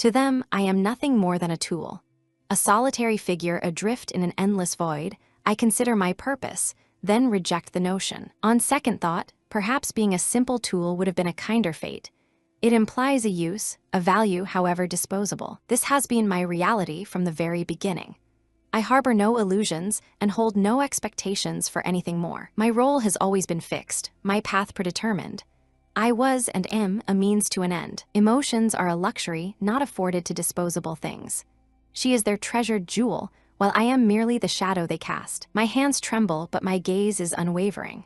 To them, I am nothing more than a tool. A solitary figure adrift in an endless void. I consider my purpose, then reject the notion. On second thought, perhaps being a simple tool would have been a kinder fate. It implies a use, a value, however disposable. This has been my reality from the very beginning. I harbor no illusions and hold no expectations for anything more. My role has always been fixed, my path predetermined. I was and am a means to an end. Emotions are a luxury not afforded to disposable things. She is their treasured jewel, while I am merely the shadow they cast. My hands tremble, but my gaze is unwavering.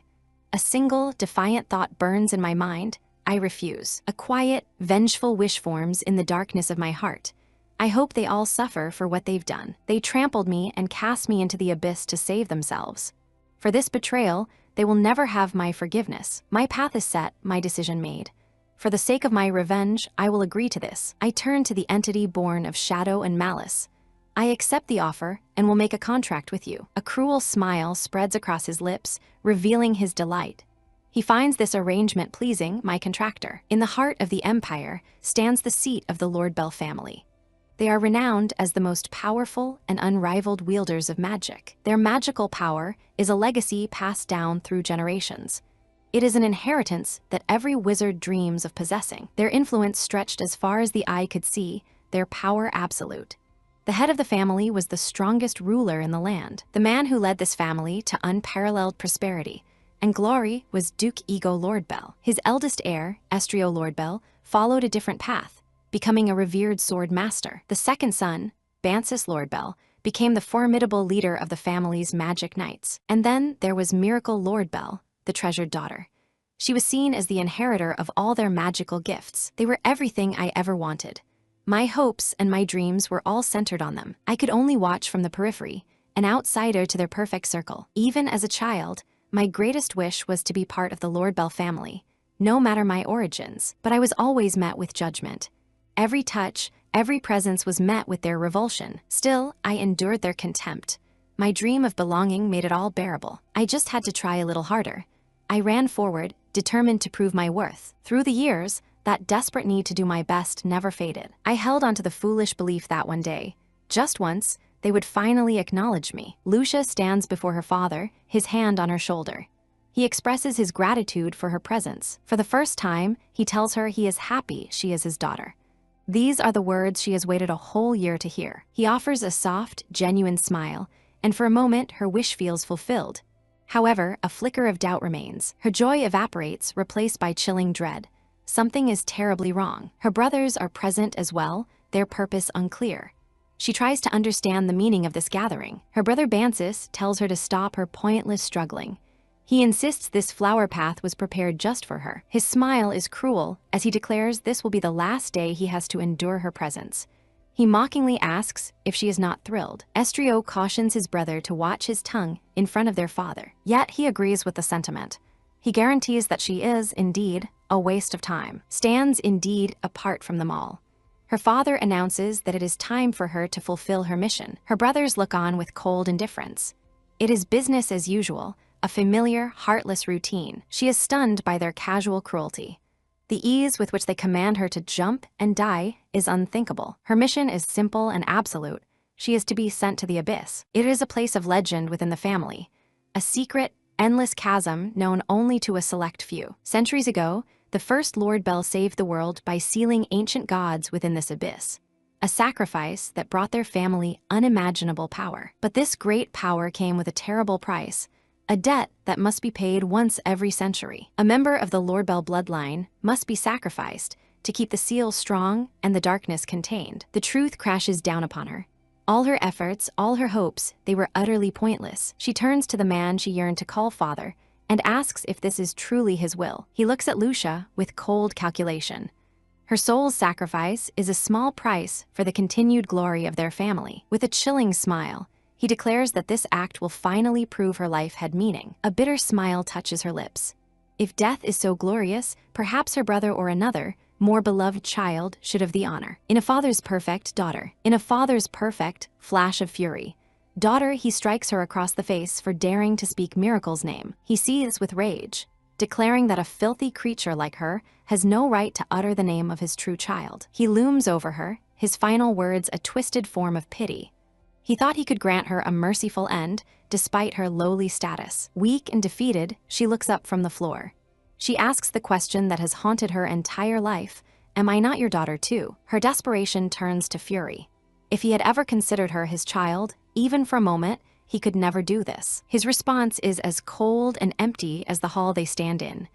A single, defiant thought burns in my mind. I refuse. A quiet, vengeful wish forms in the darkness of my heart. I hope they all suffer for what they've done. They trampled me and cast me into the abyss to save themselves. For this betrayal, they will never have my forgiveness. My path is set, my decision made. For the sake of my revenge, I will agree to this. I turn to the entity born of shadow and malice. I accept the offer and will make a contract with you. A cruel smile spreads across his lips, revealing his delight. He finds this arrangement pleasing, my contractor. In the heart of the empire stands the seat of the Lord Bell family. They are renowned as the most powerful and unrivaled wielders of magic. Their magical power is a legacy passed down through generations. It is an inheritance that every wizard dreams of possessing. Their influence stretched as far as the eye could see, their power absolute. The head of the family was the strongest ruler in the land, the man who led this family to unparalleled prosperity and glory was Duke Ego Lordbell. His eldest heir, Estrio Lordbell, followed a different path, becoming a revered sword master. The second son, Bansis Lordbell, became the formidable leader of the family's magic knights. And then there was Miracle Lordbell, the treasured daughter. She was seen as the inheritor of all their magical gifts. They were everything I ever wanted. My hopes and my dreams were all centered on them. I could only watch from the periphery, an outsider to their perfect circle. Even as a child, my greatest wish was to be part of the Lordbell family, no matter my origins, but I was always met with judgment. Every touch, every presence was met with their revulsion. Still, I endured their contempt. My dream of belonging made it all bearable. I just had to try a little harder. I ran forward, determined to prove my worth. Through the years, that desperate need to do my best never faded. I held onto the foolish belief that one day, just once, they would finally acknowledge me. Lucia stands before her father, his hand on her shoulder. He expresses his gratitude for her presence. For the first time, he tells her he is happy she is his daughter. These are the words she has waited a whole year to hear. He offers a soft, genuine smile, and for a moment, her wish feels fulfilled. However, a flicker of doubt remains. Her joy evaporates, replaced by chilling dread. Something is terribly wrong. Her brothers are present as well, their purpose unclear. She tries to understand the meaning of this gathering. Her brother Bansis tells her to stop her pointless struggling. He insists this flower path was prepared just for her. His smile is cruel as he declares this will be the last day he has to endure her presence. He mockingly asks if she is not thrilled. Estrio cautions his brother to watch his tongue in front of their father. Yet he agrees with the sentiment. He guarantees that she is, indeed, a waste of time, stands indeed apart from them all. Her father announces that it is time for her to fulfill her mission. Her brothers look on with cold indifference. It is business as usual, a familiar, heartless routine. She is stunned by their casual cruelty. The ease with which they command her to jump and die is unthinkable. Her mission is simple and absolute. She is to be sent to the abyss. It is a place of legend within the family, a secret, endless chasm known only to a select few. Centuries ago, the first Lord Bell saved the world by sealing ancient gods within this abyss, a sacrifice that brought their family unimaginable power. But this great power came with a terrible price, a debt that must be paid once every century. A member of the Lord Bell bloodline must be sacrificed to keep the seal strong and the darkness contained. The truth crashes down upon her. All her efforts, all her hopes, they were utterly pointless. She turns to the man she yearned to call father and asks if this is truly his will. He looks at Lucia with cold calculation. Her soul's sacrifice is a small price for the continued glory of their family. With a chilling smile, he declares that this act will finally prove her life had meaning. A bitter smile touches her lips. If death is so glorious, perhaps her brother or another, more beloved child should have the honor. In a father's perfect daughter, in a father's perfect flash of fury, daughter, he strikes her across the face for daring to speak Miracle's name. He seethes with rage. declaring that a filthy creature like her has no right to utter the name of his true child. He looms over her, his final words a twisted form of pity. He thought he could grant her a merciful end, despite her lowly status. Weak and defeated, she looks up from the floor. She asks the question that has haunted her entire life, "Am I not your daughter too?" Her desperation turns to fury. If he had ever considered her his child, even for a moment, he could never do this. His response is as cold and empty as the hall they stand in.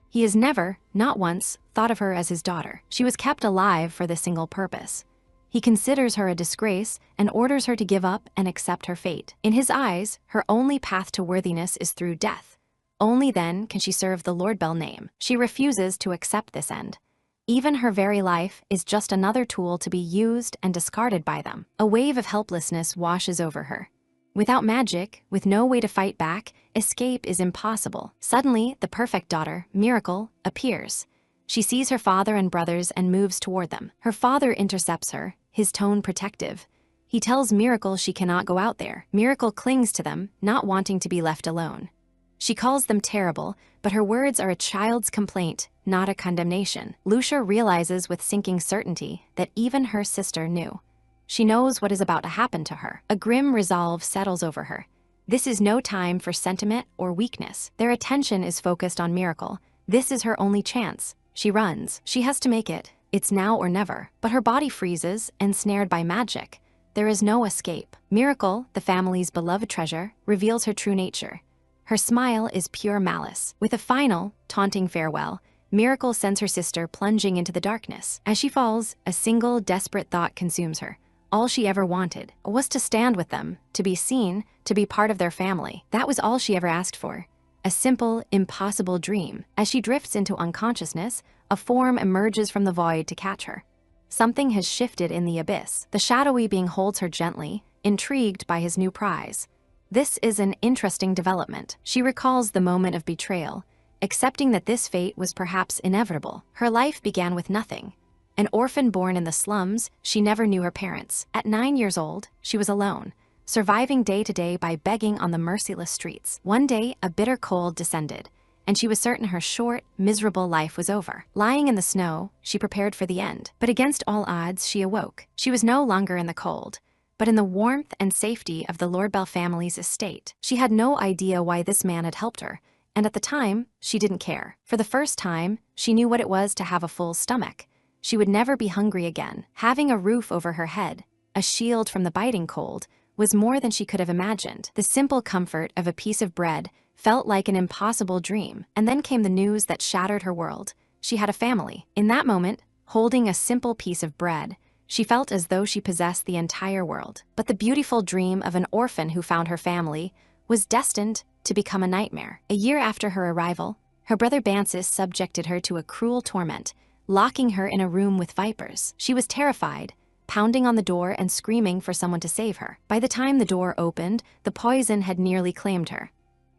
He has never, not once, thought of her as his daughter. She was kept alive for this single purpose. He considers her a disgrace and orders her to give up and accept her fate. In his eyes, her only path to worthiness is through death. Only then can she serve the Lordbell name. She refuses to accept this end. Even her very life is just another tool to be used and discarded by them. A wave of helplessness washes over her. Without magic, with no way to fight back, escape is impossible. Suddenly, the perfect daughter, Miracle, appears. She sees her father and brothers and moves toward them. Her father intercepts her, his tone protective. He tells Miracle she cannot go out there. Miracle clings to them, not wanting to be left alone. She calls them terrible, but her words are a child's complaint, not a condemnation. Lucia realizes with sinking certainty that even her sister knew. She knows what is about to happen to her. A grim resolve settles over her. This is no time for sentiment or weakness. Their attention is focused on Miracle. This is her only chance. She runs. She has to make it. It's now or never. But her body freezes, ensnared by magic. There is no escape. Miracle, the family's beloved treasure, reveals her true nature. Her smile is pure malice. With a final, taunting farewell, Miracle sends her sister plunging into the darkness. As she falls, a single, desperate thought consumes her. All she ever wanted was to stand with them, to be seen, to be part of their family. That was all she ever asked for. A simple, impossible dream. As she drifts into unconsciousness, a form emerges from the void to catch her. Something has shifted in the abyss. The shadowy being holds her gently, intrigued by his new prize. This is an interesting development. She recalls the moment of betrayal, accepting that this fate was perhaps inevitable. Her life began with nothing. An orphan born in the slums, she never knew her parents. At 9 years old, she was alone, surviving day to day by begging on the merciless streets. One day, a bitter cold descended, and she was certain her short, miserable life was over. Lying in the snow, she prepared for the end. But against all odds, she awoke. She was no longer in the cold, but in the warmth and safety of the Lordbell family's estate. She had no idea why this man had helped her, and at the time, she didn't care. For the first time, she knew what it was to have a full stomach. She would never be hungry again. Having a roof over her head, a shield from the biting cold, was more than she could have imagined. The simple comfort of a piece of bread felt like an impossible dream. And then came the news that shattered her world. She had a family. In that moment, holding a simple piece of bread, she felt as though she possessed the entire world. But the beautiful dream of an orphan who found her family was destined to become a nightmare. A year after her arrival, her brother Bansis subjected her to a cruel torment, locking her in a room with vipers. She was terrified, pounding on the door and screaming for someone to save her. By the time the door opened, the poison had nearly claimed her.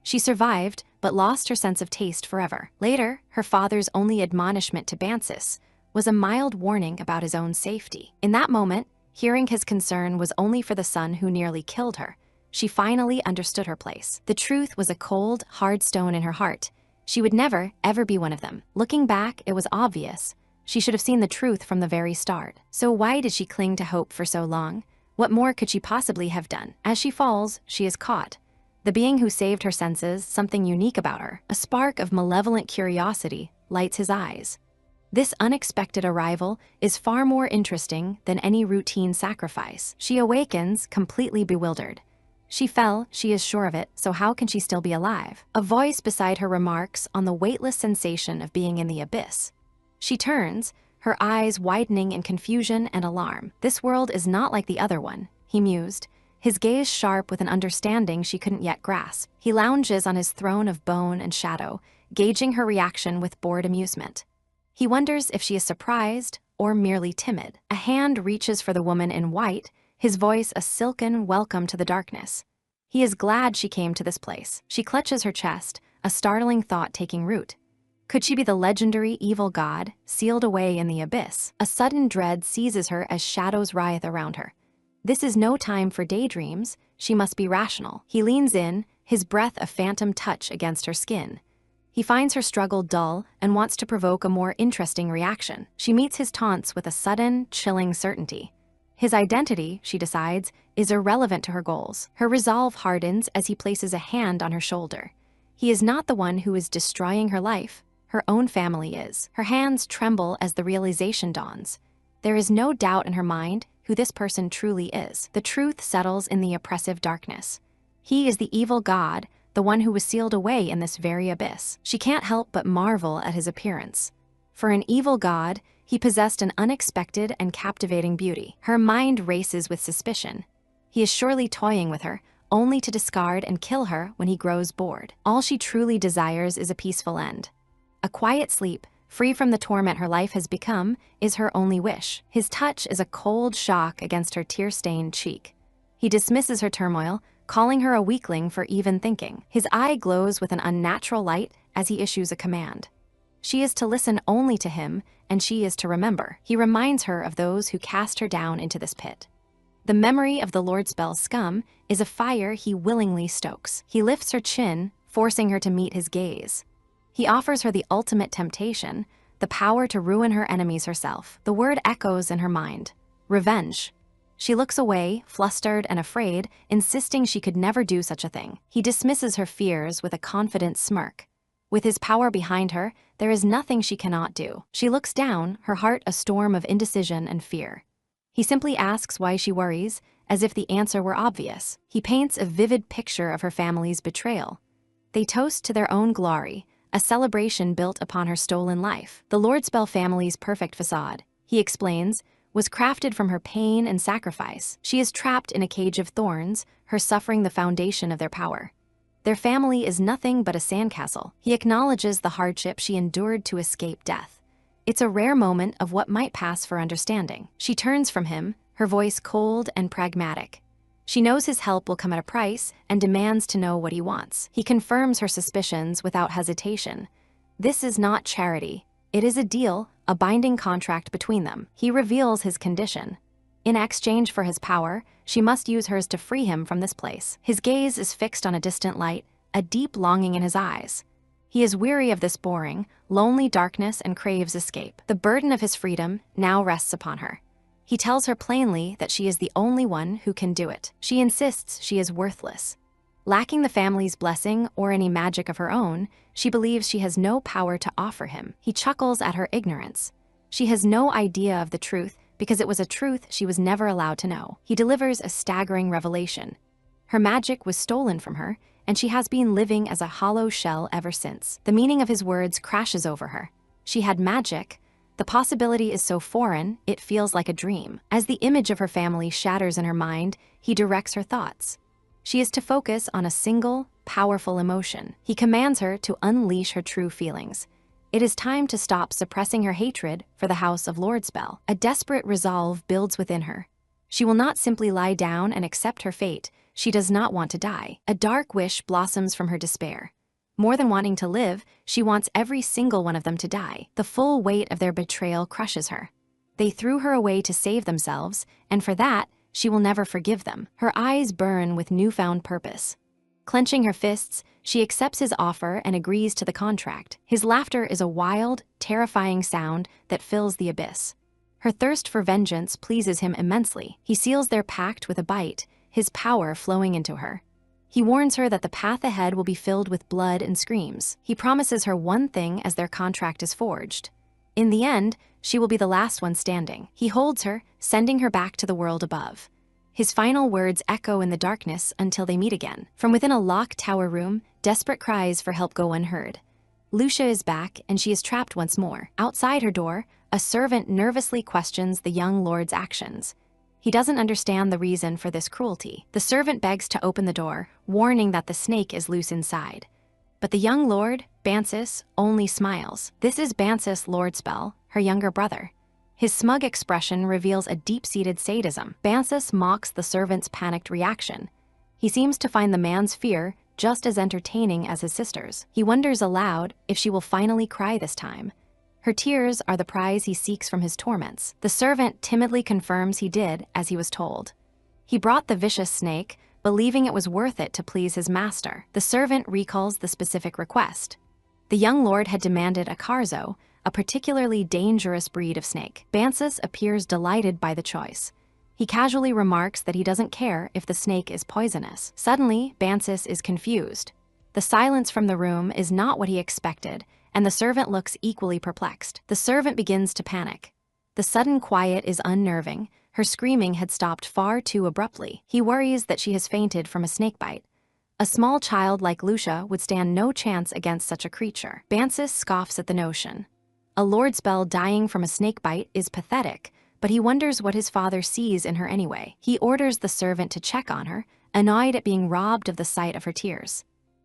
She survived, but lost her sense of taste forever. Later, her father's only admonishment to Bansis was a mild warning about his own safety. In that moment, hearing his concern was only for the son who nearly killed her. She finally understood her place. The truth was a cold, hard stone in her heart. She would never, ever be one of them. Looking back, it was obvious. She should have seen the truth from the very start. So why did she cling to hope for so long? What more could she possibly have done? As she falls, she is caught. The being who saved her senses, something unique about her. A spark of malevolent curiosity lights his eyes. This unexpected arrival is far more interesting than any routine sacrifice. She awakens, completely bewildered. She fell, she is sure of it, so how can she still be alive? A voice beside her remarks on the weightless sensation of being in the abyss. She turns, her eyes widening in confusion and alarm. This world is not like the other one, he mused, his gaze sharp with an understanding she couldn't yet grasp. He lounges on his throne of bone and shadow, gauging her reaction with bored amusement. He wonders if she is surprised or merely timid. A hand reaches for the woman in white, his voice a silken welcome to the darkness. He is glad she came to this place. She clutches her chest, a startling thought taking root. Could she be the legendary evil god, sealed away in the abyss? A sudden dread seizes her as shadows writhe around her. This is no time for daydreams, she must be rational. He leans in, his breath a phantom touch against her skin. He finds her struggle dull and wants to provoke a more interesting reaction. She meets his taunts with a sudden, chilling certainty. His identity, she decides, is irrelevant to her goals. Her resolve hardens as he places a hand on her shoulder. He is not the one who is destroying her life. Her own family is. Her hands tremble as the realization dawns. There is no doubt in her mind who this person truly is. The truth settles in the oppressive darkness. He is the evil god, the one who was sealed away in this very abyss. She can't help but marvel at his appearance. For an evil god, he possessed an unexpected and captivating beauty. Her mind races with suspicion. He is surely toying with her, only to discard and kill her when he grows bored. All she truly desires is a peaceful end. A quiet sleep, free from the torment her life has become, is her only wish. His touch is a cold shock against her tear-stained cheek. He dismisses her turmoil, calling her a weakling for even thinking. His eye glows with an unnatural light as he issues a command. She is to listen only to him, and she is to remember. He reminds her of those who cast her down into this pit. The memory of the Lordspell's scum is a fire he willingly stokes. He lifts her chin, forcing her to meet his gaze. He offers her the ultimate temptation, the power to ruin her enemies herself. The word echoes in her mind. Revenge. She looks away, flustered and afraid, insisting she could never do such a thing. He dismisses her fears with a confident smirk. With his power behind her, there is nothing she cannot do. She looks down, her heart a storm of indecision and fear. He simply asks why she worries, as if the answer were obvious. He paints a vivid picture of her family's betrayal. They toast to their own glory, a celebration built upon her stolen life. The Lordspell family's perfect facade, he explains, was crafted from her pain and sacrifice. She is trapped in a cage of thorns, her suffering the foundation of their power. Their family is nothing but a sandcastle. He acknowledges the hardship she endured to escape death. It's a rare moment of what might pass for understanding. She turns from him, her voice cold and pragmatic. She knows his help will come at a price and demands to know what he wants. He confirms her suspicions without hesitation. This is not charity. It is a deal, a binding contract between them. He reveals his condition. In exchange for his power, she must use hers to free him from this place. His gaze is fixed on a distant light, a deep longing in his eyes. He is weary of this boring, lonely darkness and craves escape. The burden of his freedom now rests upon her. He tells her plainly that she is the only one who can do it. She insists she is worthless. Lacking the family's blessing or any magic of her own, she believes she has no power to offer him. He chuckles at her ignorance. She has no idea of the truth because it was a truth she was never allowed to know. He delivers a staggering revelation. Her magic was stolen from her, and she has been living as a hollow shell ever since. The meaning of his words crashes over her. She had magic. The possibility is so foreign, it feels like a dream. As the image of her family shatters in her mind, he directs her thoughts. She is to focus on a single, powerful emotion. He commands her to unleash her true feelings. It is time to stop suppressing her hatred for the House of Lordspell. A desperate resolve builds within her. She will not simply lie down and accept her fate. She does not want to die. A dark wish blossoms from her despair. More than wanting to live, she wants every single one of them to die. The full weight of their betrayal crushes her. They threw her away to save themselves, and for that, she will never forgive them. Her eyes burn with newfound purpose. Clenching her fists, she accepts his offer and agrees to the contract. His laughter is a wild, terrifying sound that fills the abyss. Her thirst for vengeance pleases him immensely. He seals their pact with a bite, his power flowing into her. He warns her that the path ahead will be filled with blood and screams. He promises her one thing as their contract is forged. In the end, she will be the last one standing. He holds her, sending her back to the world above. His final words echo in the darkness until they meet again. From within a locked tower room, desperate cries for help go unheard. Lucia is back, and she is trapped once more. Outside her door, a servant nervously questions the young lord's actions. He doesn't understand the reason for this cruelty. The servant begs to open the door, warning that the snake is loose inside. But the young lord, Bansis, only smiles. This is Bansis Lordspell, her younger brother. His smug expression reveals a deep-seated sadism. Bansis mocks the servant's panicked reaction. He seems to find the man's fear just as entertaining as his sister's. He wonders aloud if she will finally cry this time. Her tears are the prize he seeks from his torments. The servant timidly confirms he did as he was told. He brought the vicious snake, believing it was worth it to please his master. The servant recalls the specific request. The young lord had demanded a karzo, a particularly dangerous breed of snake. Bansis appears delighted by the choice. He casually remarks that he doesn't care if the snake is poisonous. Suddenly, Bansis is confused. The silence from the room is not what he expected, and the servant looks equally perplexed. The servant begins to panic. The sudden quiet is unnerving. Her screaming had stopped far too abruptly. He worries that she has fainted from a snake bite. A small child like Lucia would stand no chance against such a creature. Bansis scoffs at the notion. A lord spell dying from a snake bite is pathetic, but he wonders what his father sees in her anyway. He orders the servant to check on her, annoyed at being robbed of the sight of her tears.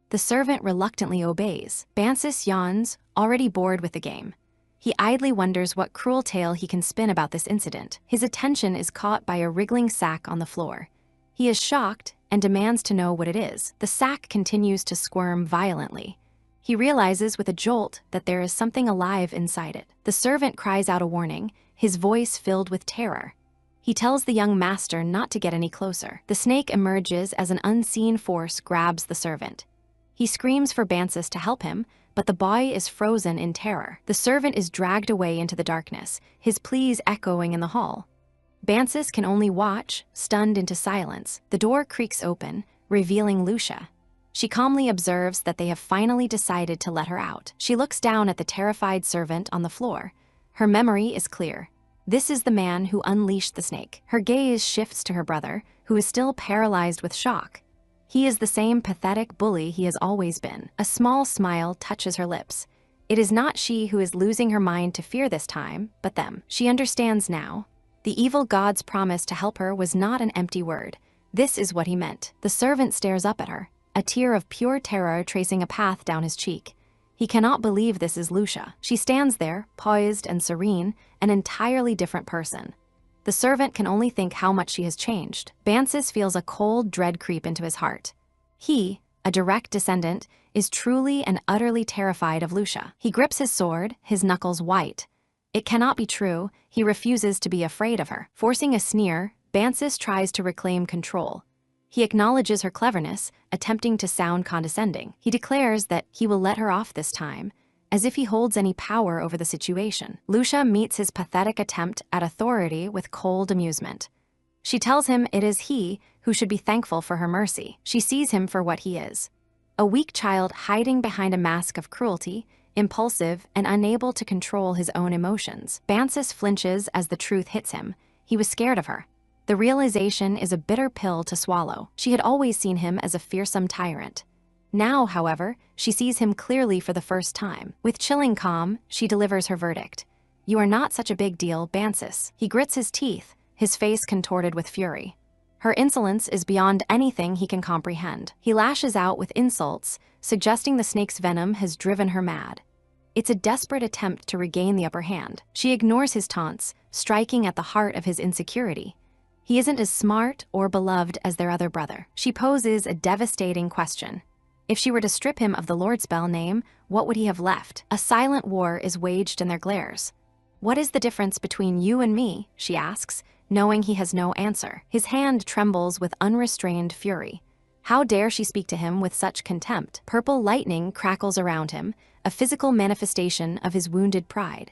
The servant reluctantly obeys. Bansis yawns, already bored with the game. He idly wonders what cruel tale he can spin about this incident. His attention is caught by a wriggling sack on the floor. He is shocked and demands to know what it is. The sack continues to squirm violently. He realizes with a jolt that there is something alive inside it. The servant cries out a warning, his voice filled with terror. He tells the young master not to get any closer. The snake emerges as an unseen force grabs the servant. He screams for Bansis to help him, but the boy is frozen in terror. The servant is dragged away into the darkness, his pleas echoing in the hall. Bansis can only watch, stunned into silence. The door creaks open, revealing Lucia. She calmly observes that they have finally decided to let her out. She looks down at the terrified servant on the floor. Her memory is clear. This is the man who unleashed the snake. Her gaze shifts to her brother, who is still paralyzed with shock. He is the same pathetic bully he has always been. A small smile touches her lips. It is not she who is losing her mind to fear this time, but them. She understands now. The evil god's promise to help her was not an empty word. This is what he meant. The servant stares up at her, a tear of pure terror tracing a path down his cheek. He cannot believe this is Lucia. She stands there, poised and serene, an entirely different person. The servant can only think how much she has changed. Bansis feels a cold dread creep into his heart. He, a direct descendant, is truly and utterly terrified of Lucia. He grips his sword, his knuckles white. It cannot be true. He refuses to be afraid of her. Forcing a sneer, Bansis tries to reclaim control. He acknowledges her cleverness, attempting to sound condescending. He declares that he will let her off this time, as if he holds any power over the situation. Lucia meets his pathetic attempt at authority with cold amusement. She tells him it is he who should be thankful for her mercy. She sees him for what he is. A weak child hiding behind a mask of cruelty, impulsive and unable to control his own emotions. Bansis flinches as the truth hits him. He was scared of her. The realization is a bitter pill to swallow. She had always seen him as a fearsome tyrant. Now, however, she sees him clearly for the first time. With chilling calm, she delivers her verdict. "You are not such a big deal, Bansis." He grits his teeth, his face contorted with fury. Her insolence is beyond anything he can comprehend. He lashes out with insults, suggesting the snake's venom has driven her mad. It's a desperate attempt to regain the upper hand. She ignores his taunts, striking at the heart of his insecurity. He isn't as smart or beloved as their other brother. She poses a devastating question. If she were to strip him of the Lord spell name, what would he have left? A silent war is waged in their glares. "What is the difference between you and me?" she asks, knowing he has no answer. His hand trembles with unrestrained fury. How dare she speak to him with such contempt? Purple lightning crackles around him, a physical manifestation of his wounded pride.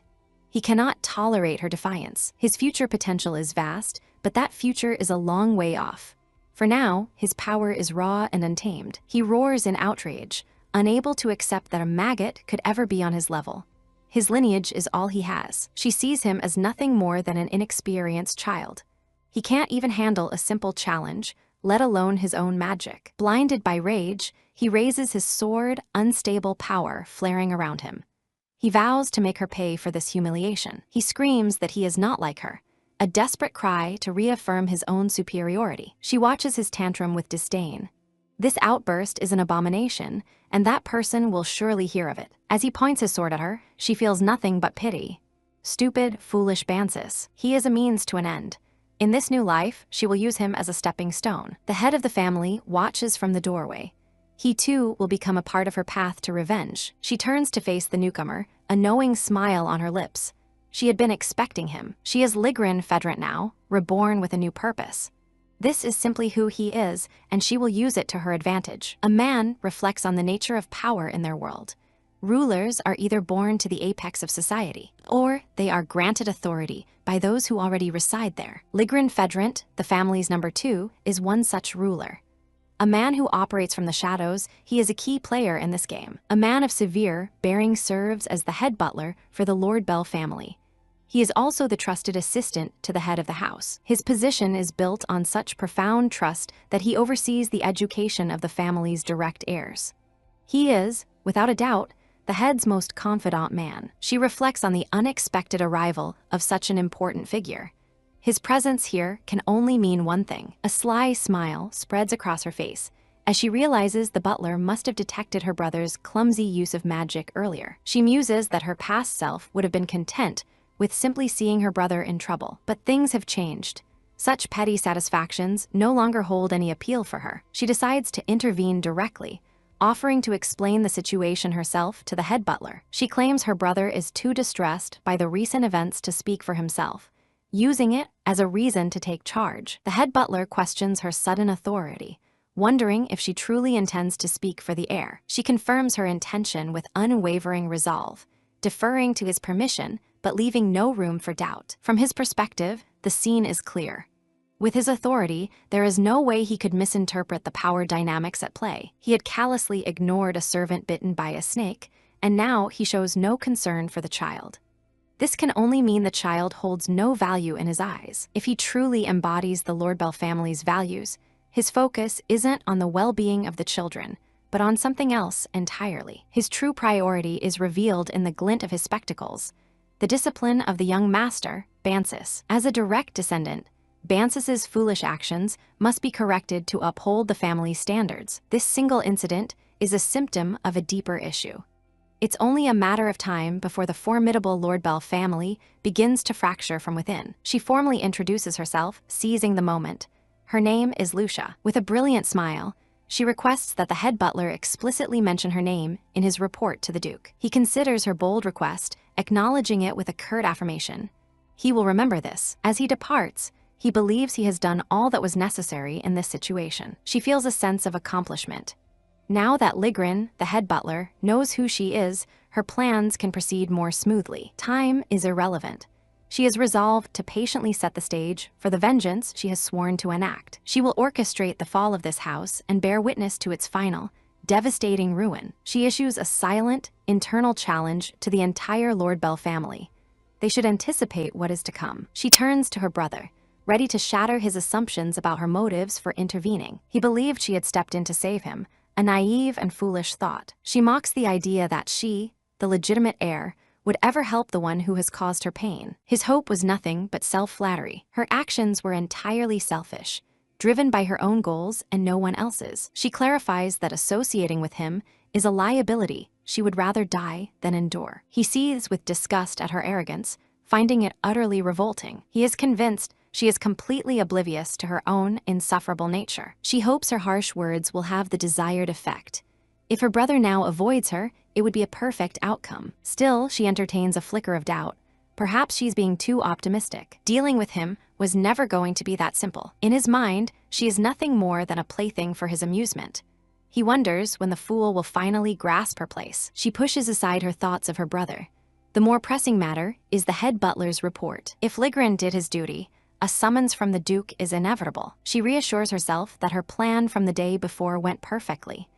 He cannot tolerate her defiance. His future potential is vast, but that future is a long way off. For now, his power is raw and untamed. He roars in outrage, unable to accept that a maggot could ever be on his level. His lineage is all he has. She sees him as nothing more than an inexperienced child. He can't even handle a simple challenge, let alone his own magic. Blinded by rage, he raises his sword, unstable power flaring around him. He vows to make her pay for this humiliation. He screams that he is not like her, a desperate cry to reaffirm his own superiority. She watches his tantrum with disdain. This outburst is an abomination, and that person will surely hear of it. As he points his sword at her, she feels nothing but pity. Stupid, foolish Bansis. He is a means to an end. In this new life, she will use him as a stepping stone. The head of the family watches from the doorway. He too will become a part of her path to revenge. She turns to face the newcomer, a knowing smile on her lips. She had been expecting him. She is Ligrin Fedrant now, reborn with a new purpose. This is simply who he is, and she will use it to her advantage. A man reflects on the nature of power in their world. Rulers are either born to the apex of society, or they are granted authority by those who already reside there. Ligrin Fedrant, the family's number 2, is one such ruler. A man who operates from the shadows, he is a key player in this game. A man of severe bearing serves as the head butler for the Lord Bell family. He is also the trusted assistant to the head of the house. His position is built on such profound trust that he oversees the education of the family's direct heirs. He is, without a doubt, the head's most confidant man. She reflects on the unexpected arrival of such an important figure. His presence here can only mean one thing. A sly smile spreads across her face as she realizes the butler must have detected her brother's clumsy use of magic earlier. She muses that her past self would have been content with simply seeing her brother in trouble. But things have changed. Such petty satisfactions no longer hold any appeal for her. She decides to intervene directly, offering to explain the situation herself to the head butler. She claims her brother is too distressed by the recent events to speak for himself, using it as a reason to take charge. The head butler questions her sudden authority, wondering if she truly intends to speak for the heir. She confirms her intention with unwavering resolve, deferring to his permission but leaving no room for doubt. From his perspective, the scene is clear. With his authority, there is no way he could misinterpret the power dynamics at play. He had callously ignored a servant bitten by a snake, and now he shows no concern for the child. This can only mean the child holds no value in his eyes. If he truly embodies the Lord Bell family's values, his focus isn't on the well-being of the children, but on something else entirely. His true priority is revealed in the glint of his spectacles, the discipline of the young master, Bansis. As a direct descendant, Bansis's foolish actions must be corrected to uphold the family's standards. This single incident is a symptom of a deeper issue. It's only a matter of time before the formidable Lord Bell family begins to fracture from within. She formally introduces herself, seizing the moment. Her name is Lucia. With a brilliant smile, she requests that the head butler explicitly mention her name in his report to the Duke. He considers her bold request, acknowledging it with a curt affirmation. He will remember this. As he departs, he believes he has done all that was necessary in this situation. She feels a sense of accomplishment. Now that Ligrin, the head butler, knows who she is, her plans can proceed more smoothly. Time is irrelevant. She is resolved to patiently set the stage for the vengeance she has sworn to enact. She will orchestrate the fall of this house and bear witness to its final, devastating ruin. She issues a silent, internal challenge to the entire Lord Bell family. They should anticipate what is to come. She turns to her brother, ready to shatter his assumptions about her motives for intervening. He believed she had stepped in to save him, a naive and foolish thought. She mocks the idea that she, the legitimate heir, would ever help the one who has caused her pain. His hope was nothing but self-flattery. Her actions were entirely selfish, driven by her own goals and no one else's. She clarifies that associating with him is a liability she would rather die than endure. He seethes with disgust at her arrogance, finding it utterly revolting. He is convinced she is completely oblivious to her own insufferable nature. She hopes her harsh words will have the desired effect. If her brother now avoids her, it would be a perfect outcome. Still, she entertains a flicker of doubt. Perhaps she's being too optimistic. Dealing with him was never going to be that simple. In his mind, she is nothing more than a plaything for his amusement. He wonders when the fool will finally grasp her place. She pushes aside her thoughts of her brother. The more pressing matter is the head butler's report. If Ligrin did his duty, a summons from the Duke is inevitable. She reassures herself that her plan from the day before went perfectly.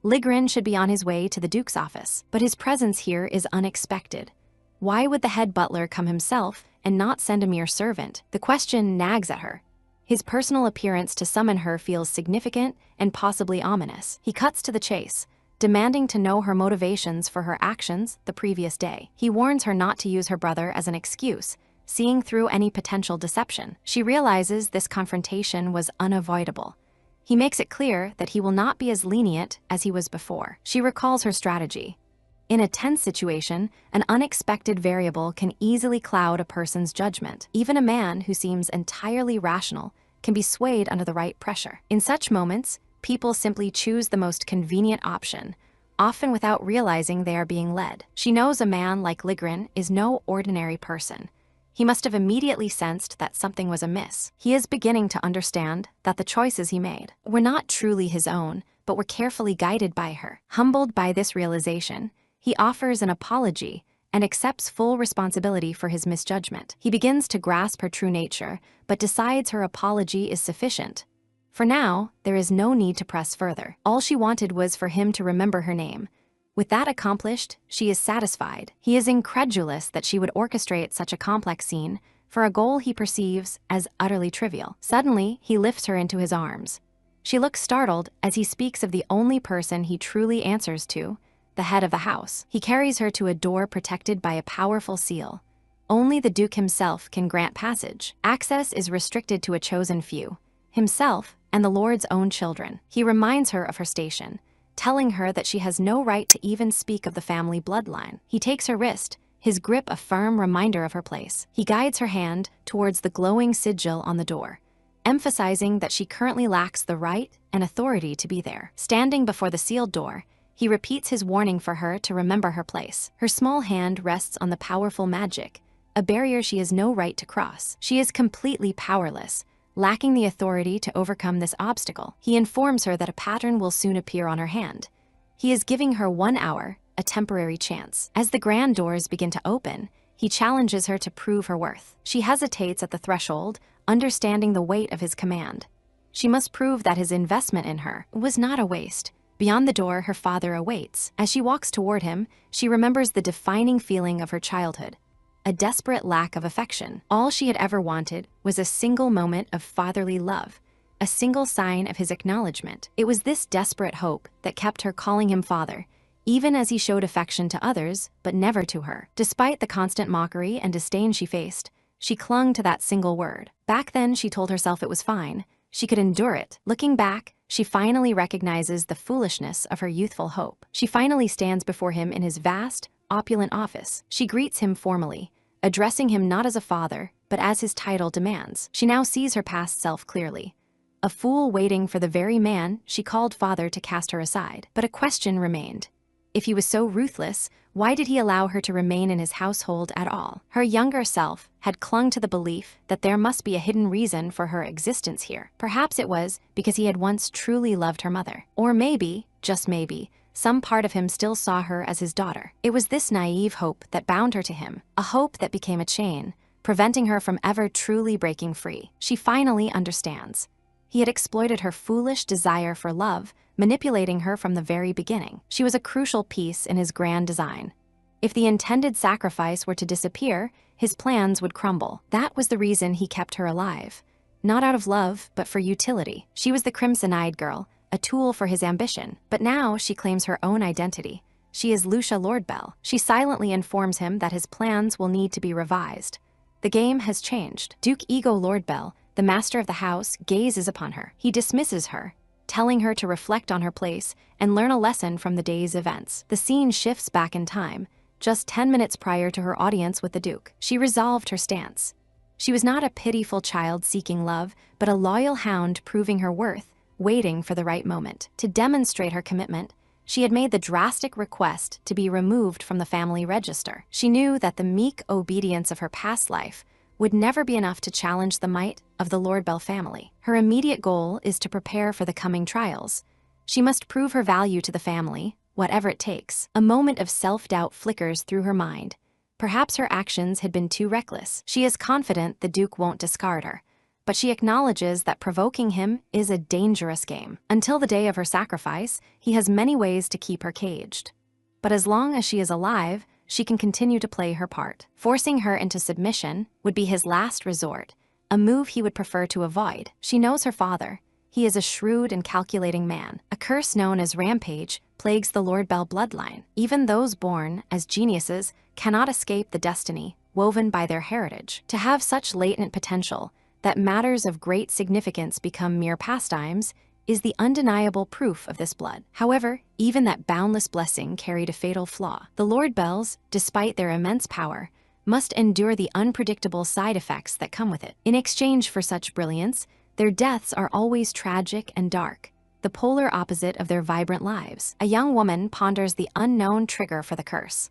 Ligrin should be on his way to the Duke's office, but his presence here is unexpected. Why would the head butler come himself and not send a mere servant? The question nags at her. His personal appearance to summon her feels significant and possibly ominous. He cuts to the chase, demanding to know her motivations for her actions the previous day. He warns her not to use her brother as an excuse, seeing through any potential deception. She realizes this confrontation was unavoidable. He makes it clear that he will not be as lenient as he was before. She recalls her strategy. In a tense situation, an unexpected variable can easily cloud a person's judgment. Even a man who seems entirely rational can be swayed under the right pressure. In such moments, people simply choose the most convenient option, often without realizing they are being led. She knows a man like Ligrin is no ordinary person. He must have immediately sensed that something was amiss. He is beginning to understand that the choices he made were not truly his own, but were carefully guided by her. Humbled by this realization, he offers an apology and accepts full responsibility for his misjudgment. He begins to grasp her true nature, but decides her apology is sufficient. For now, there is no need to press further. All she wanted was for him to remember her name. With that accomplished, she is satisfied. He is incredulous that she would orchestrate such a complex scene for a goal he perceives as utterly trivial. Suddenly, he lifts her into his arms. She looks startled as he speaks of the only person he truly answers to, the head of the house. He carries her to a door protected by a powerful seal. Only the Duke himself can grant passage. Access is restricted to a chosen few, himself and the Lord's own children. He reminds her of her station, telling her that she has no right to even speak of the family bloodline. He takes her wrist, his grip a firm reminder of her place. He guides her hand towards the glowing sigil on the door, emphasizing that she currently lacks the right and authority to be there. Standing before the sealed door, he repeats his warning for her to remember her place. Her small hand rests on the powerful magic, a barrier she has no right to cross. She is completely powerless, lacking the authority to overcome this obstacle. He informs her that a pattern will soon appear on her hand. He is giving her 1 hour, a temporary chance. As the grand doors begin to open, he challenges her to prove her worth. She hesitates at the threshold, understanding the weight of his command. She must prove that his investment in her was not a waste. Beyond the door, her father awaits. As she walks toward him, she remembers the defining feeling of her childhood, a desperate lack of affection. All she had ever wanted was a single moment of fatherly love, a single sign of his acknowledgement. It was this desperate hope that kept her calling him father, even as he showed affection to others, but never to her. Despite the constant mockery and disdain she faced, she clung to that single word. Back then, she told herself it was fine. She could endure it. Looking back, she finally recognizes the foolishness of her youthful hope. She finally stands before him in his vast, opulent office. She greets him formally, addressing him not as a father, but as his title demands. She now sees her past self clearly, a fool waiting for the very man she called father to cast her aside. But a question remained. If he was so ruthless, why did he allow her to remain in his household at all? Her younger self had clung to the belief that there must be a hidden reason for her existence here. Perhaps it was because he had once truly loved her mother. Or maybe, just maybe, some part of him still saw her as his daughter. It was this naive hope that bound her to him, a hope that became a chain, preventing her from ever truly breaking free. She finally understands. He had exploited her foolish desire for love, manipulating her from the very beginning. She was a crucial piece in his grand design. If the intended sacrifice were to disappear, his plans would crumble. That was the reason he kept her alive. Not out of love, but for utility. She was the crimson-eyed girl, a tool for his ambition. But now she claims her own identity. She is Lucia Lordbell. She silently informs him that his plans will need to be revised. The game has changed. Duke Ego Lordbell, the master of the house, gazes upon her. He dismisses her, telling her to reflect on her place and learn a lesson from the day's events. The scene shifts back in time, just 10 minutes prior to her audience with the Duke. She resolved her stance. She was not a pitiful child seeking love, but a loyal hound proving her worth, waiting for the right moment. To demonstrate her commitment, she had made the drastic request to be removed from the family register. She knew that the meek obedience of her past life would never be enough to challenge the might of the Lordbell family. Her immediate goal is to prepare for the coming trials. She must prove her value to the family, whatever it takes. A moment of self-doubt flickers through her mind. Perhaps her actions had been too reckless. She is confident the Duke won't discard her, but she acknowledges that provoking him is a dangerous game. Until the day of her sacrifice, he has many ways to keep her caged. But as long as she is alive, she can continue to play her part. Forcing her into submission would be his last resort, a move he would prefer to avoid. She knows her father. He is a shrewd and calculating man. A curse known as rampage plagues the Lordbell bloodline. Even those born as geniuses cannot escape the destiny woven by their heritage. To have such latent potential that matters of great significance become mere pastimes is the undeniable proof of this blood. However, even that boundless blessing carried a fatal flaw. The Lordbells, despite their immense power, must endure the unpredictable side effects that come with it. In exchange for such brilliance, their deaths are always tragic and dark, the polar opposite of their vibrant lives. A young woman ponders the unknown trigger for the curse.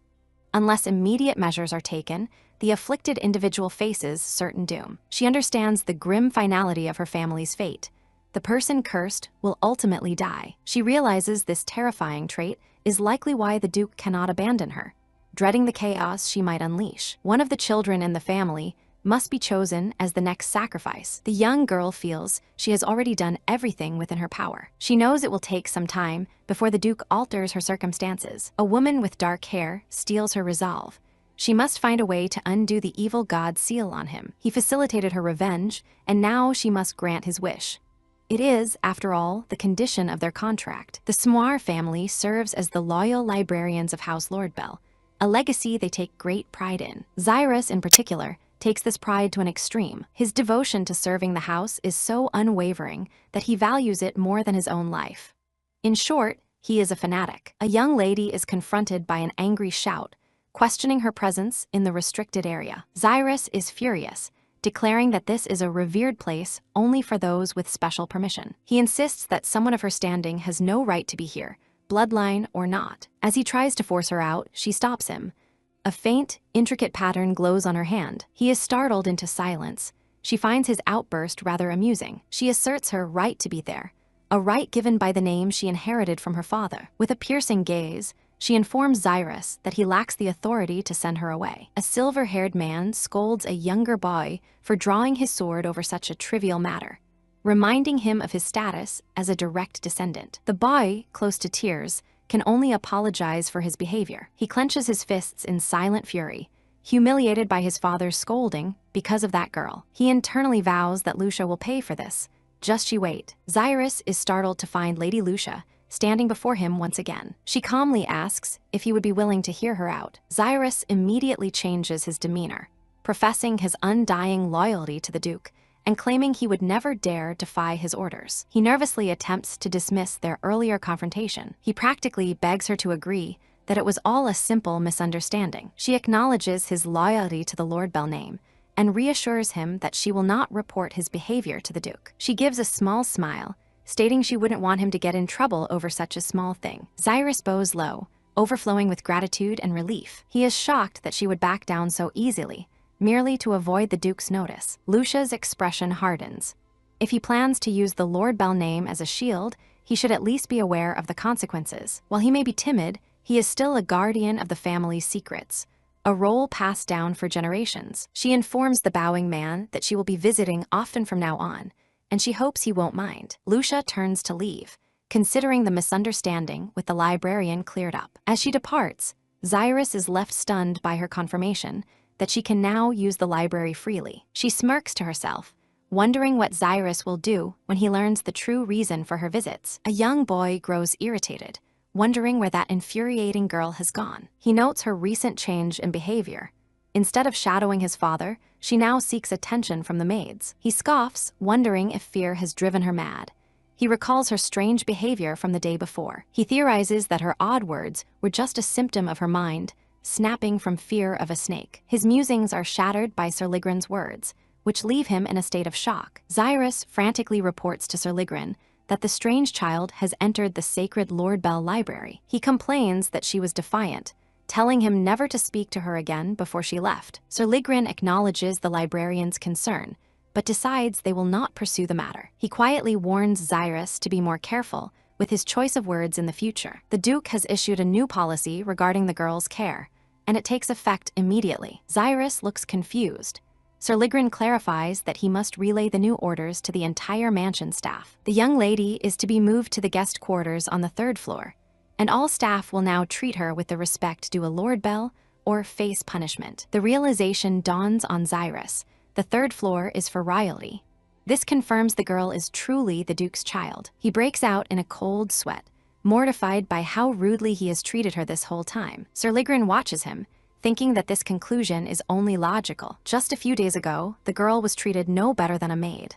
Unless immediate measures are taken, the afflicted individual faces certain doom. She understands the grim finality of her family's fate. The person cursed will ultimately die. She realizes this terrifying trait is likely why the Duke cannot abandon her, dreading the chaos she might unleash. One of the children in the family must be chosen as the next sacrifice. The young girl feels she has already done everything within her power. She knows it will take some time before the Duke alters her circumstances. A woman with dark hair steals her resolve. She must find a way to undo the evil god's seal on him. He facilitated her revenge, and now she must grant his wish. It is, after all, the condition of their contract. The Smoir family serves as the loyal librarians of House Lordbell, a legacy they take great pride in. Xyrus, in particular, takes this pride to an extreme. His devotion to serving the house is so unwavering that he values it more than his own life. In short, he is a fanatic. A young lady is confronted by an angry shout, questioning her presence in the restricted area. Xyrus is furious, declaring that this is a revered place only for those with special permission. He insists that someone of her standing has no right to be here, bloodline or not. As he tries to force her out, she stops him. A faint, intricate pattern glows on her hand. He is startled into silence. She finds his outburst rather amusing. She asserts her right to be there, a right given by the name she inherited from her father. With a piercing gaze, she informs Xyrus that he lacks the authority to send her away. A silver-haired man scolds a younger boy for drawing his sword over such a trivial matter, reminding him of his status as a direct descendant. The boy, close to tears, can only apologize for his behavior. He clenches his fists in silent fury, humiliated by his father's scolding because of that girl. He internally vows that Lucia will pay for this. Just you wait. Xyrus is startled to find Lady Lucia standing before him once again. She calmly asks if he would be willing to hear her out. Xyrus immediately changes his demeanor, professing his undying loyalty to the Duke and claiming he would never dare defy his orders. He nervously attempts to dismiss their earlier confrontation. He practically begs her to agree that it was all a simple misunderstanding. She acknowledges his loyalty to the Lordbell name and reassures him that she will not report his behavior to the Duke. She gives a small smile, stating she wouldn't want him to get in trouble over such a small thing. Xyrus bows low, overflowing with gratitude and relief. He is shocked that she would back down so easily, merely to avoid the Duke's notice. Lucia's expression hardens. If he plans to use the Lordbell name as a shield, he should at least be aware of the consequences. While he may be timid, he is still a guardian of the family's secrets, a role passed down for generations. She informs the bowing man that she will be visiting often from now on, and she hopes he won't mind. Lucia turns to leave, considering the misunderstanding with the librarian cleared up. As she departs, Xyrus is left stunned by her confirmation that she can now use the library freely. She smirks to herself, wondering what Xyrus will do when he learns the true reason for her visits. A young boy grows irritated, wondering where that infuriating girl has gone. He notes her recent change in behavior. Instead of shadowing his father, she now seeks attention from the maids. He scoffs, wondering if fear has driven her mad. He recalls her strange behavior from the day before. He theorizes that her odd words were just a symptom of her mind, snapping from fear of a snake. His musings are shattered by Sir Ligren's words, which leave him in a state of shock. Xyrus frantically reports to Sir Ligren that the strange child has entered the sacred Lordbell library. He complains that she was defiant, telling him never to speak to her again before she left. Sir Ligren acknowledges the librarian's concern, but decides they will not pursue the matter. He quietly warns Xyrus to be more careful with his choice of words in the future. The Duke has issued a new policy regarding the girl's care, and it takes effect immediately. Xyrus looks confused. Sir Ligren clarifies that he must relay the new orders to the entire mansion staff. The young lady is to be moved to the guest quarters on the 3rd floor, and all staff will now treat her with the respect due a Lordbell or face punishment. The realization dawns on Xyrus. The 3rd floor is for royalty. This confirms the girl is truly the Duke's child. He breaks out in a cold sweat, mortified by how rudely he has treated her this whole time. Sir Ligren watches him, thinking that this conclusion is only logical. Just a few days ago, the girl was treated no better than a maid.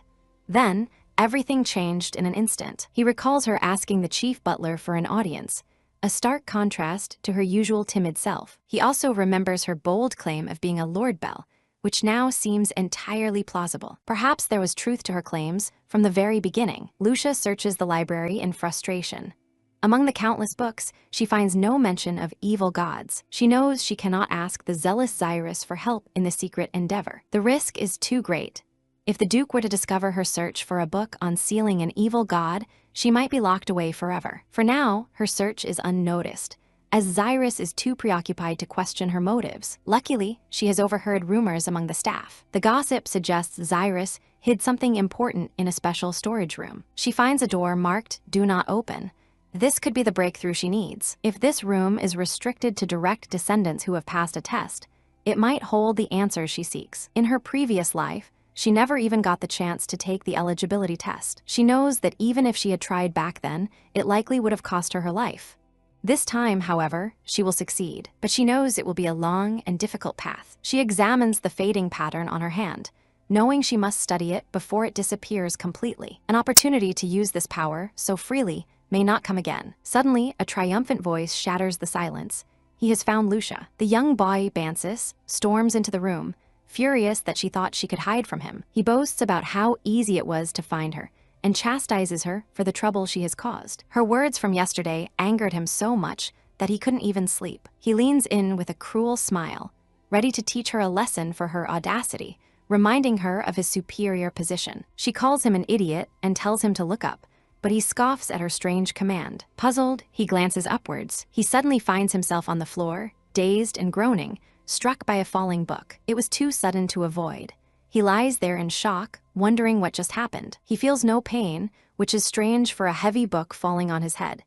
Then, everything changed in an instant. He recalls her asking the chief butler for an audience, a stark contrast to her usual timid self. He also remembers her bold claim of being a Lordbell, which now seems entirely plausible. Perhaps there was truth to her claims from the very beginning. Lucia searches the library in frustration. Among the countless books, she finds no mention of evil gods. She knows she cannot ask the zealous Xyrus for help in the secret endeavor. The risk is too great. If the Duke were to discover her search for a book on sealing an evil god, she might be locked away forever. For now, her search is unnoticed, as Xyrus is too preoccupied to question her motives. Luckily, she has overheard rumors among the staff. The gossip suggests Xyrus hid something important in a special storage room. She finds a door marked "Do Not Open." This could be the breakthrough she needs. If this room is restricted to direct descendants who have passed a test, it might hold the answers she seeks. In her previous life, she never even got the chance to take the eligibility test. She knows that even if she had tried back then, it likely would have cost her life. This time, however, she will succeed, but she knows it will be a long and difficult path. She examines the fading pattern on her hand, knowing she must study it before it disappears completely. An opportunity to use this power so freely may not come again. Suddenly, a triumphant voice shatters the silence. He has found Lucia. The young boy, Bansis, storms into the room, furious that she thought she could hide from him. He boasts about how easy it was to find her, and chastises her for the trouble she has caused. Her words from yesterday angered him so much that he couldn't even sleep. He leans in with a cruel smile, ready to teach her a lesson for her audacity, reminding her of his superior position. She calls him an idiot and tells him to look up, but he scoffs at her strange command. Puzzled, he glances upwards. He suddenly finds himself on the floor, dazed and groaning, struck by a falling book. It was too sudden to avoid. He lies there in shock, wondering what just happened. He feels no pain, which is strange for a heavy book falling on his head.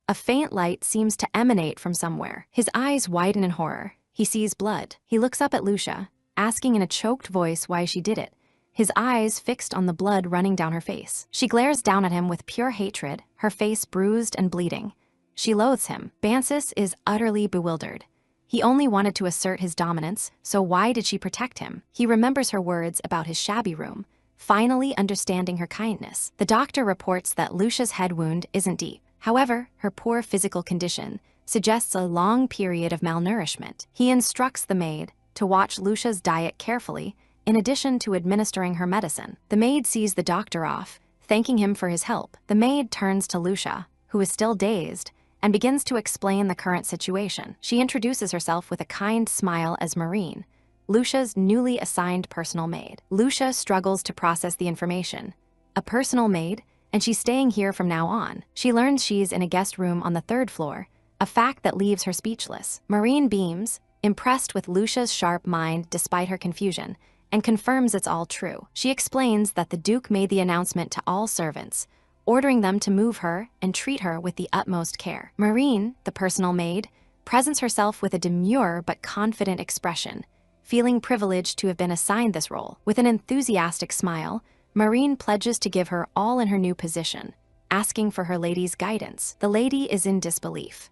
A faint light seems to emanate from somewhere. His eyes widen in horror. He sees blood. He looks up at Lucia, asking in a choked voice why she did it, his eyes fixed on the blood running down her face. She glares down at him with pure hatred, her face bruised and bleeding. She loathes him. Bansis is utterly bewildered. He only wanted to assert his dominance, so why did she protect him? He remembers her words about his shabby room, finally understanding her kindness. The doctor reports that Lucia's head wound isn't deep. However, her poor physical condition suggests a long period of malnourishment. He instructs the maid to watch Lucia's diet carefully, in addition to administering her medicine. The maid sees the doctor off, thanking him for his help. The maid turns to Lucia, who is still dazed, and begins to explain the current situation. She introduces herself with a kind smile as Marine, Lucia's newly assigned personal maid. Lucia struggles to process the information. A personal maid, and she's staying here from now on. She learns she's in a guest room on the 3rd floor, a fact that leaves her speechless. Marine beams, impressed with Lucia's sharp mind despite her confusion, and confirms it's all true. She explains that the Duke made the announcement to all servants, ordering them to move her and treat her with the utmost care. Marine, the personal maid, presents herself with a demure but confident expression, feeling privileged to have been assigned this role. With an enthusiastic smile, Marine pledges to give her all in her new position, asking for her lady's guidance. The lady is in disbelief.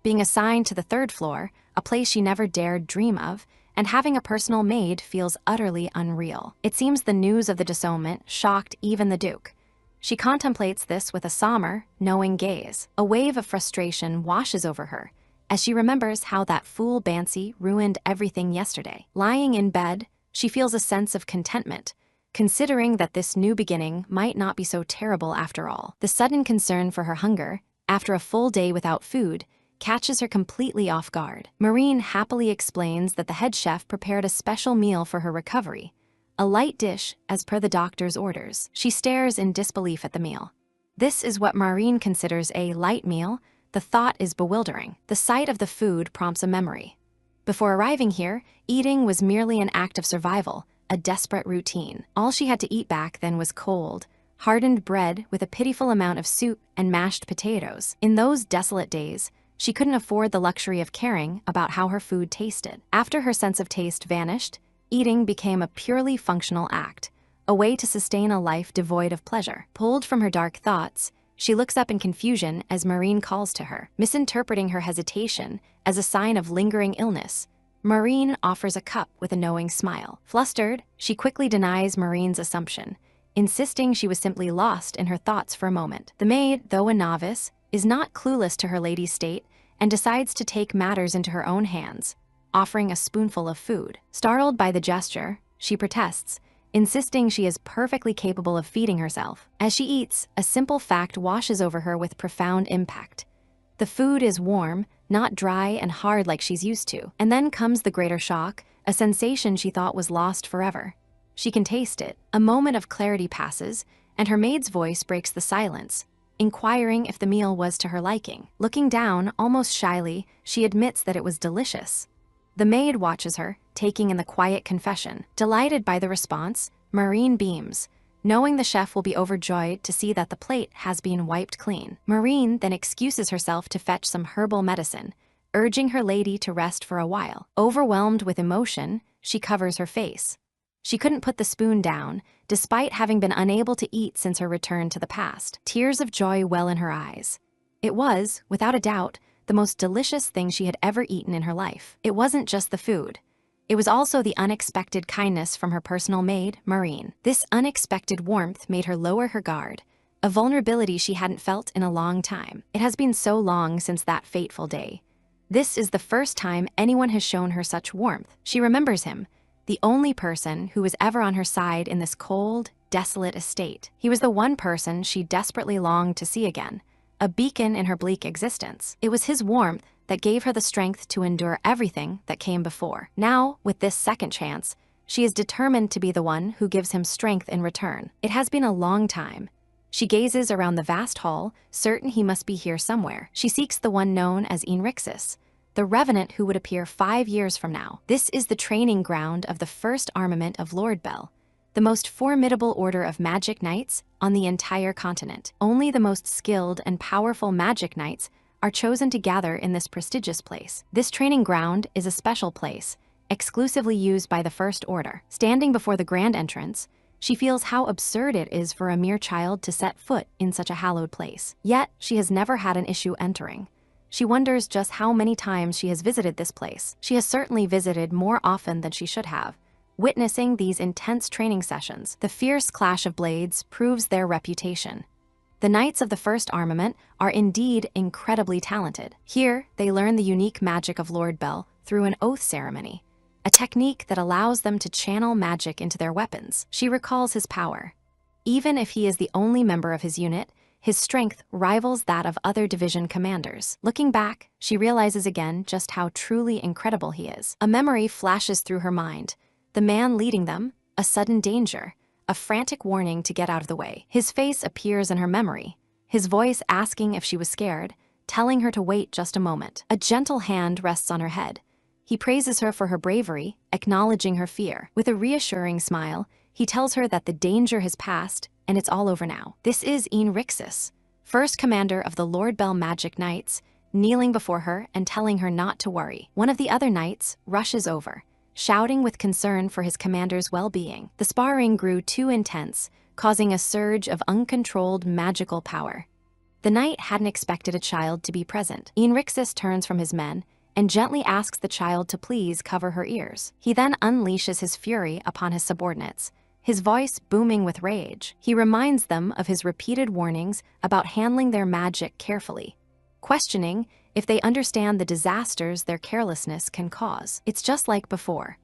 Being assigned to the 3rd floor, a place she never dared dream of, and having a personal maid feels utterly unreal. It seems the news of the disownment shocked even the Duke. She contemplates this with a somber, knowing gaze. A wave of frustration washes over her as she remembers how that fool Bansi ruined everything yesterday. Lying in bed, she feels a sense of contentment, considering that this new beginning might not be so terrible after all. The sudden concern for her hunger, after a full day without food, catches her completely off guard. Marine happily explains that the head chef prepared a special meal for her recovery, a light dish as per the doctor's orders. She stares in disbelief at the meal. This is what Marine considers a light meal. The thought is bewildering. The sight of the food prompts a memory. Before arriving here, eating was merely an act of survival, a desperate routine. All she had to eat back then was cold, hardened bread with a pitiful amount of soup and mashed potatoes. In those desolate days, she couldn't afford the luxury of caring about how her food tasted. After her sense of taste vanished, eating became a purely functional act, a way to sustain a life devoid of pleasure. Pulled from her dark thoughts, she looks up in confusion as Marine calls to her. Misinterpreting her hesitation as a sign of lingering illness, Marine offers a cup with a knowing smile. Flustered, she quickly denies Marine's assumption, insisting she was simply lost in her thoughts for a moment. The maid, though a novice, is not clueless to her lady's state and decides to take matters into her own hands, offering a spoonful of food. Startled by the gesture, she protests, insisting she is perfectly capable of feeding herself. As she eats, a simple fact washes over her with profound impact. The food is warm, not dry and hard like she's used to. And then comes the greater shock, a sensation she thought was lost forever. She can taste it. A moment of clarity passes, and her maid's voice breaks the silence, inquiring if the meal was to her liking. Looking down, almost shyly, she admits that it was delicious. The maid watches her, taking in the quiet confession. Delighted by the response, Maureen beams, knowing the chef will be overjoyed to see that the plate has been wiped clean. Maureen then excuses herself to fetch some herbal medicine, urging her lady to rest for a while. Overwhelmed with emotion, she covers her face. She couldn't put the spoon down, despite having been unable to eat since her return to the past. Tears of joy well in her eyes. It was, without a doubt, the most delicious thing she had ever eaten in her life. It wasn't just the food. It was also the unexpected kindness from her personal maid, Maureen. This unexpected warmth made her lower her guard, a vulnerability she hadn't felt in a long time. It has been so long since that fateful day. This is the first time anyone has shown her such warmth. She remembers him, the only person who was ever on her side in this cold, desolate estate. He was the one person she desperately longed to see again, a beacon in her bleak existence. It was his warmth that gave her the strength to endure everything that came before. Now, with this second chance, she is determined to be the one who gives him strength in return. It has been a long time. She gazes around the vast hall, certain he must be here somewhere. She seeks the one known as Enrixis, the revenant who would appear 5 years from now. This is the training ground of the first armament of Lordbel, the most formidable order of magic knights on the entire continent. Only the most skilled and powerful magic knights are chosen to gather in this prestigious place. This training ground is a special place, exclusively used by the First Order. Standing before the grand entrance, she feels how absurd it is for a mere child to set foot in such a hallowed place. Yet, she has never had an issue entering. She wonders just how many times she has visited this place. She has certainly visited more often than she should have. Witnessing these intense training sessions, the fierce clash of blades proves their reputation. The Knights of the First Armament are indeed incredibly talented. Here, they learn the unique magic of Lordbel through an oath ceremony, a technique that allows them to channel magic into their weapons. She recalls his power. Even if he is the only member of his unit, his strength rivals that of other division commanders. Looking back, she realizes again just how truly incredible he is. A memory flashes through her mind. The man leading them, a sudden danger, a frantic warning to get out of the way. His face appears in her memory, his voice asking if she was scared, telling her to wait just a moment. A gentle hand rests on her head. He praises her for her bravery, acknowledging her fear. With a reassuring smile, he tells her that the danger has passed and it's all over now. This is Enrixis, first commander of the Lordbel Magic Knights, kneeling before her and telling her not to worry. One of the other knights rushes over, shouting with concern for his commander's well-being. The sparring grew too intense, causing a surge of uncontrolled magical power. The knight hadn't expected a child to be present. Enrixis turns from his men and gently asks the child to please cover her ears. He then unleashes his fury upon his subordinates, his voice booming with rage. He reminds them of his repeated warnings about handling their magic carefully, questioning if they understand the disasters their carelessness can cause. It's just like before.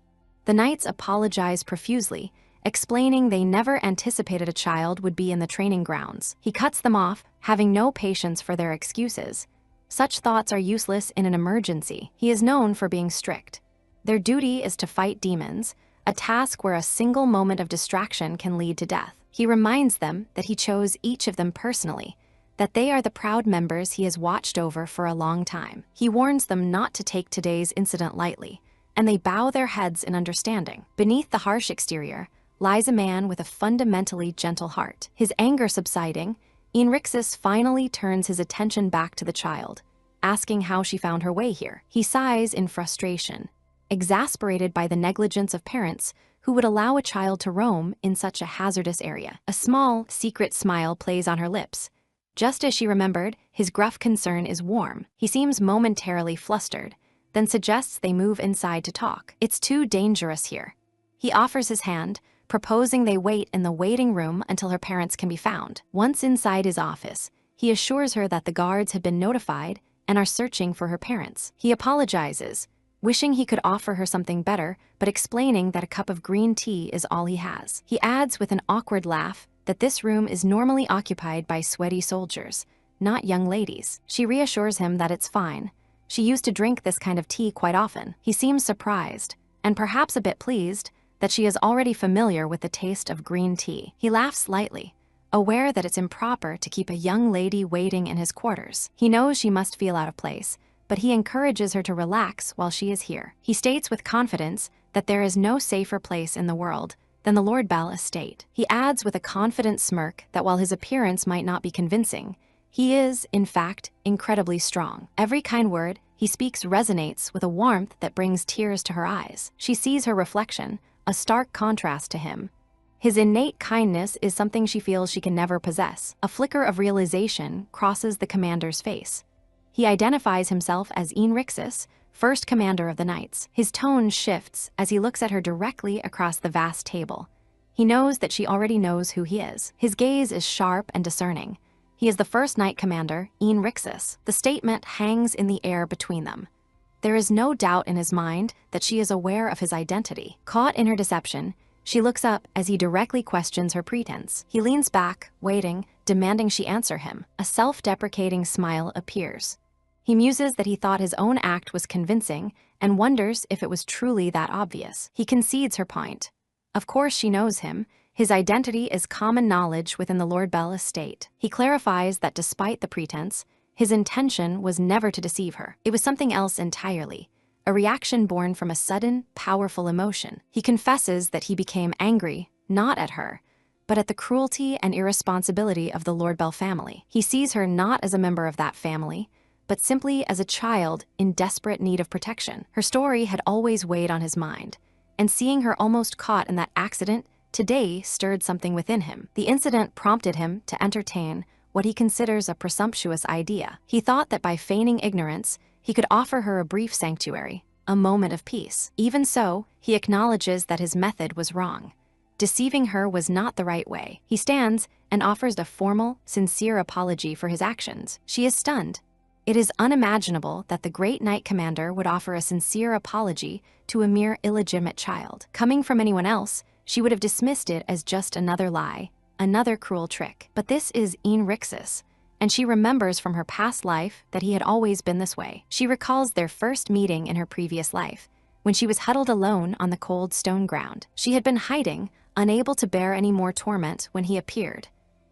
The knights apologize profusely, explaining they never anticipated a child would be in the training grounds. He cuts them off, having no patience for their excuses. Such thoughts are useless in an emergency. He is known for being strict. Their duty is to fight demons, a task where a single moment of distraction can lead to death. He reminds them that he chose each of them personally, that they are the proud members he has watched over for a long time. He warns them not to take today's incident lightly, and they bow their heads in understanding. Beneath the harsh exterior lies a man with a fundamentally gentle heart. His anger subsiding, Enrixis finally turns his attention back to the child, asking how she found her way here. He sighs in frustration, exasperated by the negligence of parents who would allow a child to roam in such a hazardous area. A small, secret smile plays on her lips. Just as she remembered, his gruff concern is warm. He seems momentarily flustered, then suggests they move inside to talk. It's too dangerous here. He offers his hand, proposing they wait in the waiting room until her parents can be found. Once inside his office, he assures her that the guards have been notified and are searching for her parents. He apologizes, wishing he could offer her something better, but explaining that a cup of green tea is all he has. He adds with an awkward laugh that this room is normally occupied by sweaty soldiers, not young ladies. She reassures him that it's fine. She used to drink this kind of tea quite often. He seems surprised, and perhaps a bit pleased, that she is already familiar with the taste of green tea. He laughs lightly, aware that it's improper to keep a young lady waiting in his quarters. He knows she must feel out of place, but he encourages her to relax while she is here. He states with confidence that there is no safer place in the world than the Lord Bell estate. He adds with a confident smirk that while his appearance might not be convincing, he is, in fact, incredibly strong. Every kind word he speaks resonates with a warmth that brings tears to her eyes. She sees her reflection, a stark contrast to him. His innate kindness is something she feels she can never possess. A flicker of realization crosses the commander's face. He identifies himself as Enrixis, first commander of the Knights. His tone shifts as he looks at her directly across the vast table. He knows that she already knows who he is. His gaze is sharp and discerning. He is the first Knight Commander, Enrixis. The statement hangs in the air between them. There is no doubt in his mind that she is aware of his identity. Caught in her deception, she looks up as he directly questions her pretense. He leans back, waiting, demanding she answer him. A self-deprecating smile appears. He muses that he thought his own act was convincing and wonders if it was truly that obvious. He concedes her point. Of course she knows him. His identity is common knowledge within the Lord Bell estate. He clarifies that despite the pretense, his intention was never to deceive her. It was something else entirely, a reaction born from a sudden, powerful emotion. He confesses that he became angry, not at her, but at the cruelty and irresponsibility of the Lord Bell family. He sees her not as a member of that family, but simply as a child in desperate need of protection. Her story had always weighed on his mind, and seeing her almost caught in that accident today stirred something within him. The incident prompted him to entertain what he considers a presumptuous idea. He thought that by feigning ignorance, he could offer her a brief sanctuary, a moment of peace. Even so, he acknowledges that his method was wrong. Deceiving her was not the right way. He stands and offers a formal, sincere apology for his actions. She is stunned. It is unimaginable that the great Knight Commander would offer a sincere apology to a mere illegitimate child. Coming from anyone else, she would have dismissed it as just another lie, another cruel trick. But this is Enrixis, and she remembers from her past life that he had always been this way. She recalls their first meeting in her previous life, when she was huddled alone on the cold stone ground. She had been hiding, unable to bear any more torment when he appeared.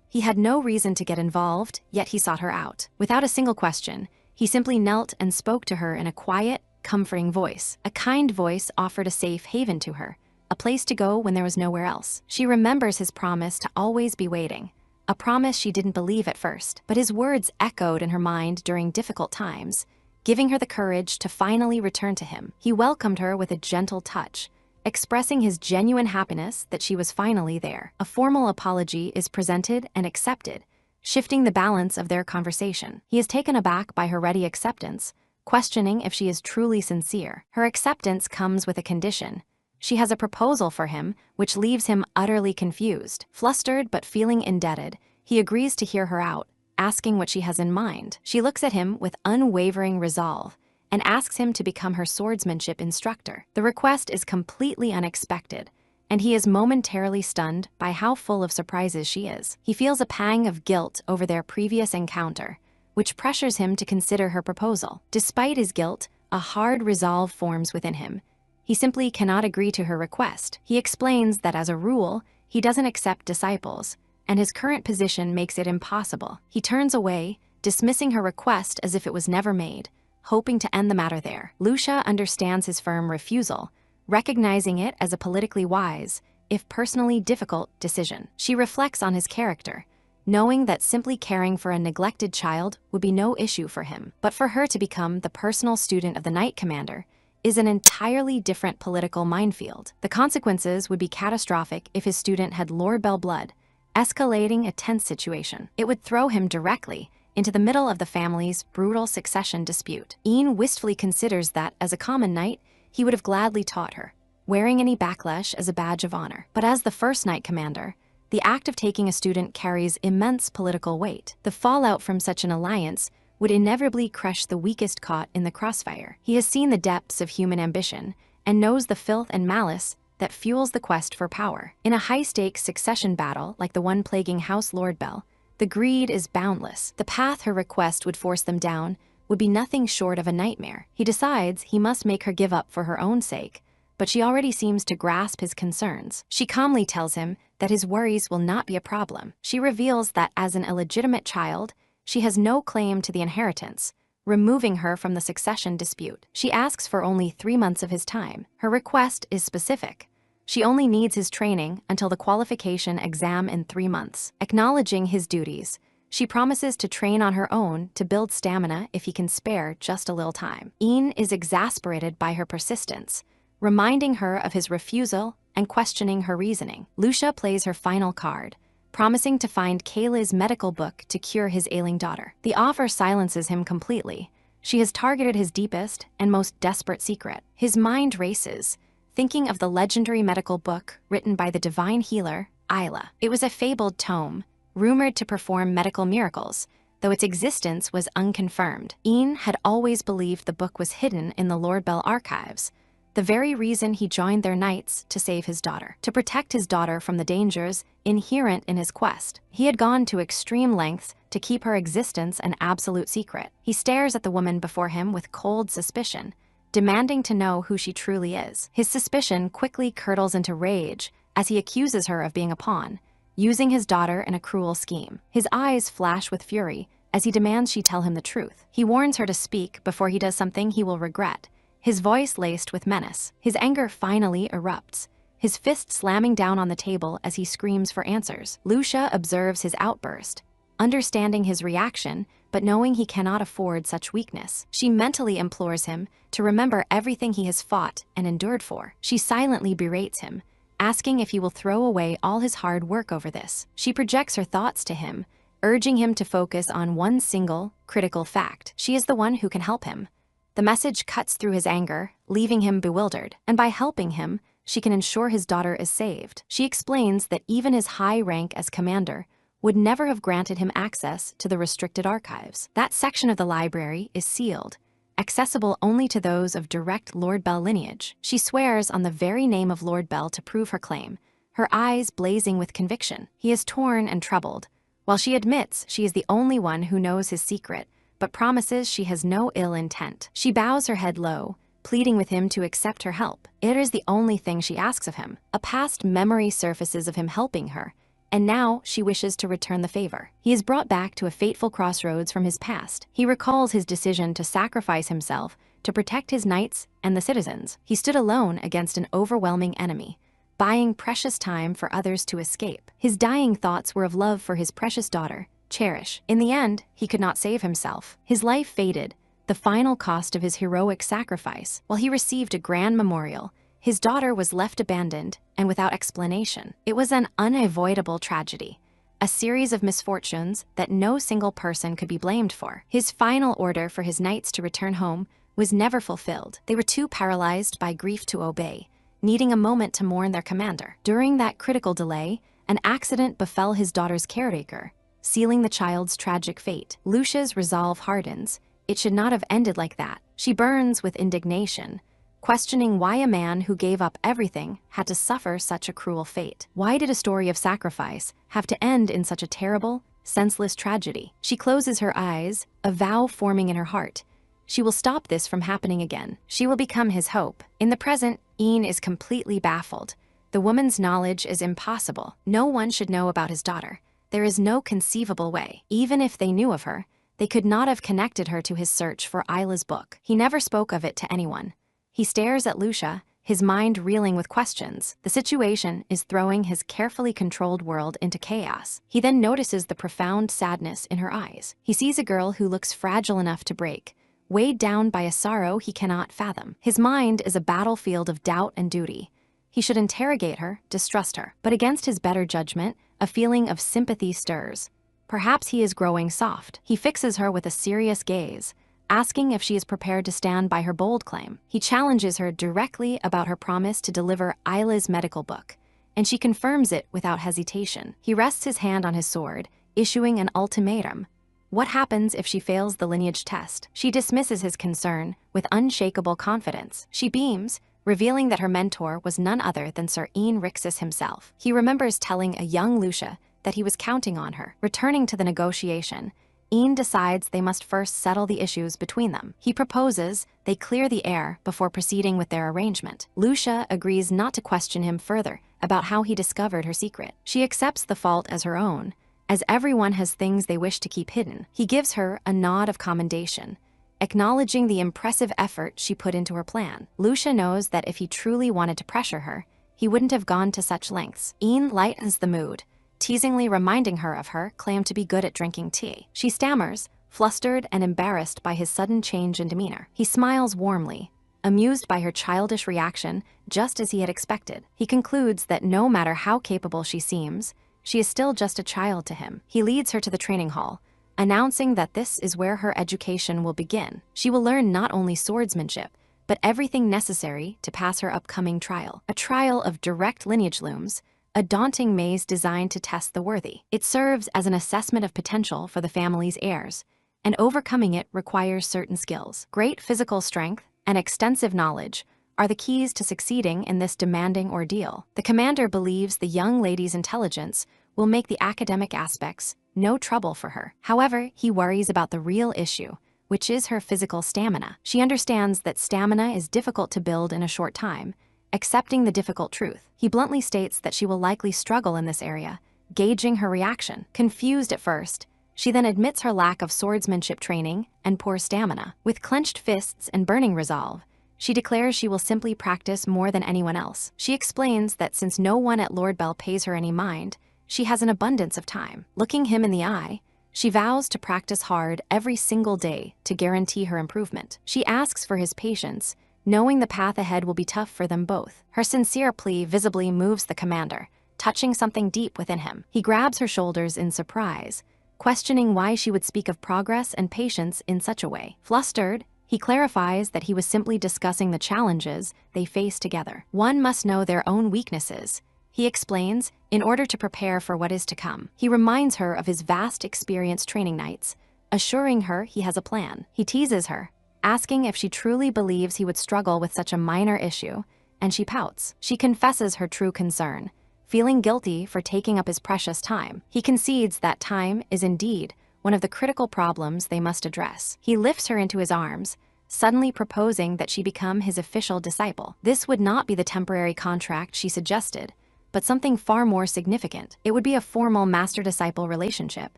He had no reason to get involved, yet he sought her out. Without a single question, he simply knelt and spoke to her in a quiet, comforting voice. A kind voice offered a safe haven to her, a place to go when there was nowhere else. She remembers his promise to always be waiting, a promise she didn't believe at first, but his words echoed in her mind during difficult times, giving her the courage to finally return to him. He welcomed her with a gentle touch, expressing his genuine happiness that she was finally there. A formal apology is presented and accepted, shifting the balance of their conversation. He is taken aback by her ready acceptance, questioning if she is truly sincere. Her acceptance comes with a condition. She has a proposal for him, which leaves him utterly confused. Flustered but feeling indebted, he agrees to hear her out, asking what she has in mind. She looks at him with unwavering resolve and asks him to become her swordsmanship instructor. The request is completely unexpected, and he is momentarily stunned by how full of surprises she is. He feels a pang of guilt over their previous encounter, which pressures him to consider her proposal. Despite his guilt, a hard resolve forms within him. He simply cannot agree to her request. He explains that as a rule, he doesn't accept disciples, and his current position makes it impossible. He turns away, dismissing her request as if it was never made, hoping to end the matter there. Lucia understands his firm refusal, recognizing it as a politically wise, if personally difficult, decision. She reflects on his character, knowing that simply caring for a neglected child would be no issue for him. But for her to become the personal student of the Knight Commander is an entirely different political minefield. The consequences would be catastrophic if his student had Lord Bell blood, escalating a tense situation. It would throw him directly into the middle of the family's brutal succession dispute. Ian wistfully considers that, as a common knight, he would have gladly taught her, wearing any backlash as a badge of honor. But as the first Knight Commander, the act of taking a student carries immense political weight. The fallout from such an alliance would inevitably crush the weakest caught in the crossfire. He has seen the depths of human ambition and knows the filth and malice that fuels the quest for power. In a high-stakes succession battle like the one plaguing House Lord Bell, the greed is boundless. The path her request would force them down would be nothing short of a nightmare. He decides he must make her give up for her own sake, but she already seems to grasp his concerns. She calmly tells him that his worries will not be a problem. She reveals that as an illegitimate child, she has no claim to the inheritance, removing her from the succession dispute. She asks for only 3 months of his time. Her request is specific. She only needs his training until the qualification exam in 3 months. Acknowledging his duties, she promises to train on her own to build stamina if he can spare just a little time. Ian is exasperated by her persistence, reminding her of his refusal and questioning her reasoning. Lucia plays her final card, promising to find Kayla's medical book to cure his ailing daughter. The offer silences him completely. She has targeted his deepest and most desperate secret. His mind races, thinking of the legendary medical book written by the divine healer, Isla. It was a fabled tome, rumored to perform medical miracles, though its existence was unconfirmed. Ian had always believed the book was hidden in the Lord Bell archives, the very reason he joined their knights to save his daughter. To protect his daughter from the dangers inherent in his quest, he had gone to extreme lengths to keep her existence an absolute secret. He stares at the woman before him with cold suspicion, demanding to know who she truly is. His suspicion quickly curdles into rage as he accuses her of being a pawn, using his daughter in a cruel scheme. His eyes flash with fury as he demands she tell him the truth. He warns her to speak before he does something he will regret, his voice laced with menace. His anger finally erupts, his fist slamming down on the table as he screams for answers. Lucia observes his outburst, understanding his reaction, but knowing he cannot afford such weakness. She mentally implores him to remember everything he has fought and endured for. She silently berates him, asking if he will throw away all his hard work over this. She projects her thoughts to him, urging him to focus on one single, critical fact. She is the one who can help him. The message cuts through his anger, leaving him bewildered, and by helping him, she can ensure his daughter is saved. She explains that even his high rank as commander would never have granted him access to the restricted archives. That section of the library is sealed, accessible only to those of direct Lord Bell lineage. She swears on the very name of Lord Bell to prove her claim, her eyes blazing with conviction. He is torn and troubled, while she admits she is the only one who knows his secret, but promises she has no ill intent. She bows her head low, pleading with him to accept her help. It is the only thing she asks of him. A past memory surfaces of him helping her, and now she wishes to return the favor. He is brought back to a fateful crossroads from his past. He recalls his decision to sacrifice himself to protect his knights and the citizens. He stood alone against an overwhelming enemy, buying precious time for others to escape. His dying thoughts were of love for his precious daughter, Cherish. In the end, he could not save himself. His life faded, the final cost of his heroic sacrifice. While he received a grand memorial, his daughter was left abandoned and without explanation. It was an unavoidable tragedy, a series of misfortunes that no single person could be blamed for. His final order for his knights to return home was never fulfilled. They were too paralyzed by grief to obey, needing a moment to mourn their commander. During that critical delay, an accident befell his daughter's caretaker, sealing the child's tragic fate. Lucia's resolve hardens. It should not have ended like that. She burns with indignation, questioning why a man who gave up everything had to suffer such a cruel fate. Why did a story of sacrifice have to end in such a terrible, senseless tragedy? She closes her eyes, a vow forming in her heart. She will stop this from happening again. She will become his hope. In the present, Ian is completely baffled. The woman's knowledge is impossible. No one should know about his daughter. There is no conceivable way. Even if they knew of her, they could not have connected her to his search for Isla's book. He never spoke of it to anyone. He stares at Lucia, his mind reeling with questions. The situation is throwing his carefully controlled world into chaos. He then notices the profound sadness in her eyes. He sees a girl who looks fragile enough to break, weighed down by a sorrow he cannot fathom. His mind is a battlefield of doubt and duty. He should interrogate her, distrust her. But against his better judgment, a feeling of sympathy stirs. Perhaps he is growing soft. He fixes her with a serious gaze, asking if she is prepared to stand by her bold claim. He challenges her directly about her promise to deliver Isla's medical book, and she confirms it without hesitation. He rests his hand on his sword, issuing an ultimatum. What happens if she fails the lineage test? She dismisses his concern with unshakable confidence. She beams, revealing that her mentor was none other than Sir Ian Rixus himself. He remembers telling a young Lucia that he was counting on her. Returning to the negotiation, Ian decides they must first settle the issues between them. He proposes they clear the air before proceeding with their arrangement. Lucia agrees not to question him further about how he discovered her secret. She accepts the fault as her own, as everyone has things they wish to keep hidden. He gives her a nod of commendation, acknowledging the impressive effort she put into her plan. Lucia knows that if he truly wanted to pressure her, he wouldn't have gone to such lengths. Ian lightens the mood, teasingly reminding her of her claim to be good at drinking tea. She stammers, flustered and embarrassed by his sudden change in demeanor. He smiles warmly, amused by her childish reaction, just as he had expected. He concludes that no matter how capable she seems, she is still just a child to him. He leads her to the training hall, announcing that this is where her education will begin. She will learn not only swordsmanship, but everything necessary to pass her upcoming trial. A trial of direct lineage looms, a daunting maze designed to test the worthy. It serves as an assessment of potential for the family's heirs, and overcoming it requires certain skills. Great physical strength and extensive knowledge are the keys to succeeding in this demanding ordeal. The commander believes the young lady's intelligence will make the academic aspects no trouble for her. However, he worries about the real issue, which is her physical stamina. She understands that stamina is difficult to build in a short time, accepting the difficult truth. He bluntly states that she will likely struggle in this area, gauging her reaction. Confused at first, she then admits her lack of swordsmanship training and poor stamina. With clenched fists and burning resolve, she declares she will simply practice more than anyone else. She explains that since no one at Lord Bell pays her any mind, she has an abundance of time. Looking him in the eye, she vows to practice hard every single day to guarantee her improvement. She asks for his patience, knowing the path ahead will be tough for them both. Her sincere plea visibly moves the commander, touching something deep within him. He grabs her shoulders in surprise, questioning why she would speak of progress and patience in such a way. Flustered, he clarifies that he was simply discussing the challenges they face together. One must know their own weaknesses, he explains, in order to prepare for what is to come. He reminds her of his vast experience training nights, assuring her he has a plan. He teases her, asking if she truly believes he would struggle with such a minor issue, and she pouts. She confesses her true concern, feeling guilty for taking up his precious time. He concedes that time is indeed one of the critical problems they must address. He lifts her into his arms, suddenly proposing that she become his official disciple. This would not be the temporary contract she suggested, but something far more significant. It would be a formal master-disciple relationship,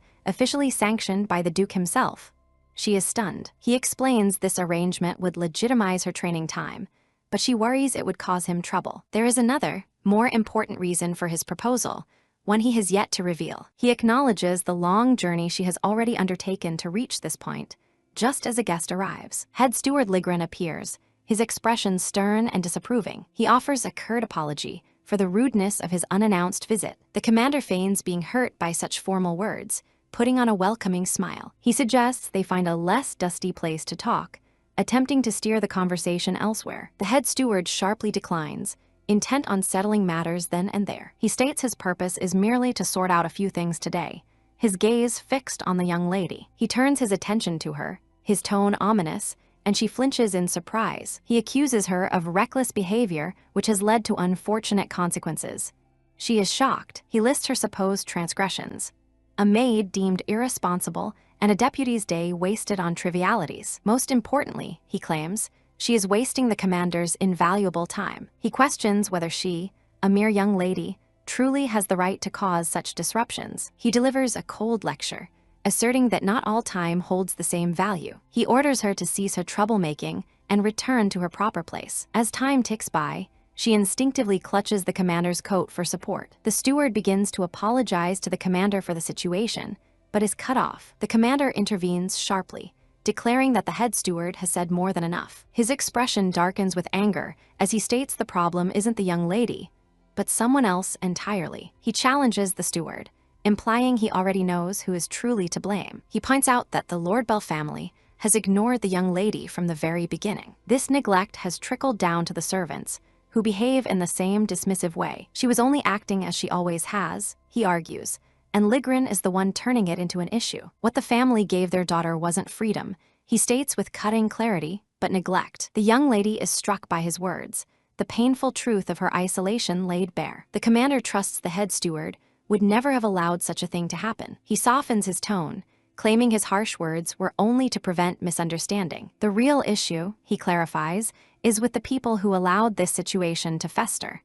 officially sanctioned by the Duke himself. She is stunned. He explains this arrangement would legitimize her training time, but she worries it would cause him trouble. There is another, more important reason for his proposal, one he has yet to reveal. He acknowledges the long journey she has already undertaken to reach this point, just as a guest arrives. Head steward Ligren appears, his expression stern and disapproving. He offers a curt apology for the rudeness of his unannounced visit. The commander feigns being hurt by such formal words, putting on a welcoming smile. He suggests they find a less dusty place to talk, attempting to steer the conversation elsewhere. The head steward sharply declines, intent on settling matters then and there. He states his purpose is merely to sort out a few things today, his gaze fixed on the young lady. He turns his attention to her, his tone ominous, and she flinches in surprise. He accuses her of reckless behavior, which has led to unfortunate consequences. She is shocked. He lists her supposed transgressions: a maid deemed irresponsible, and a deputy's day wasted on trivialities. Most importantly, he claims, she is wasting the commander's invaluable time. He questions whether she, a mere young lady, truly has the right to cause such disruptions. He delivers a cold lecture, asserting that not all time holds the same value. He orders her to cease her troublemaking and return to her proper place. As time ticks by, she instinctively clutches the commander's coat for support. The steward begins to apologize to the commander for the situation, but is cut off. The commander intervenes sharply, declaring that the head steward has said more than enough. His expression darkens with anger as he states the problem isn't the young lady, but someone else entirely. He challenges the steward, implying he already knows who is truly to blame. He points out that the Lord Bell family has ignored the young lady from the very beginning. This neglect has trickled down to the servants, who behave in the same dismissive way. She was only acting as she always has, he argues, and Ligren is the one turning it into an issue. What the family gave their daughter wasn't freedom, he states with cutting clarity, but neglect. The young lady is struck by his words, the painful truth of her isolation laid bare. The commander trusts the head steward would never have allowed such a thing to happen. He softens his tone, claiming his harsh words were only to prevent misunderstanding. The real issue, he clarifies, is with the people who allowed this situation to fester.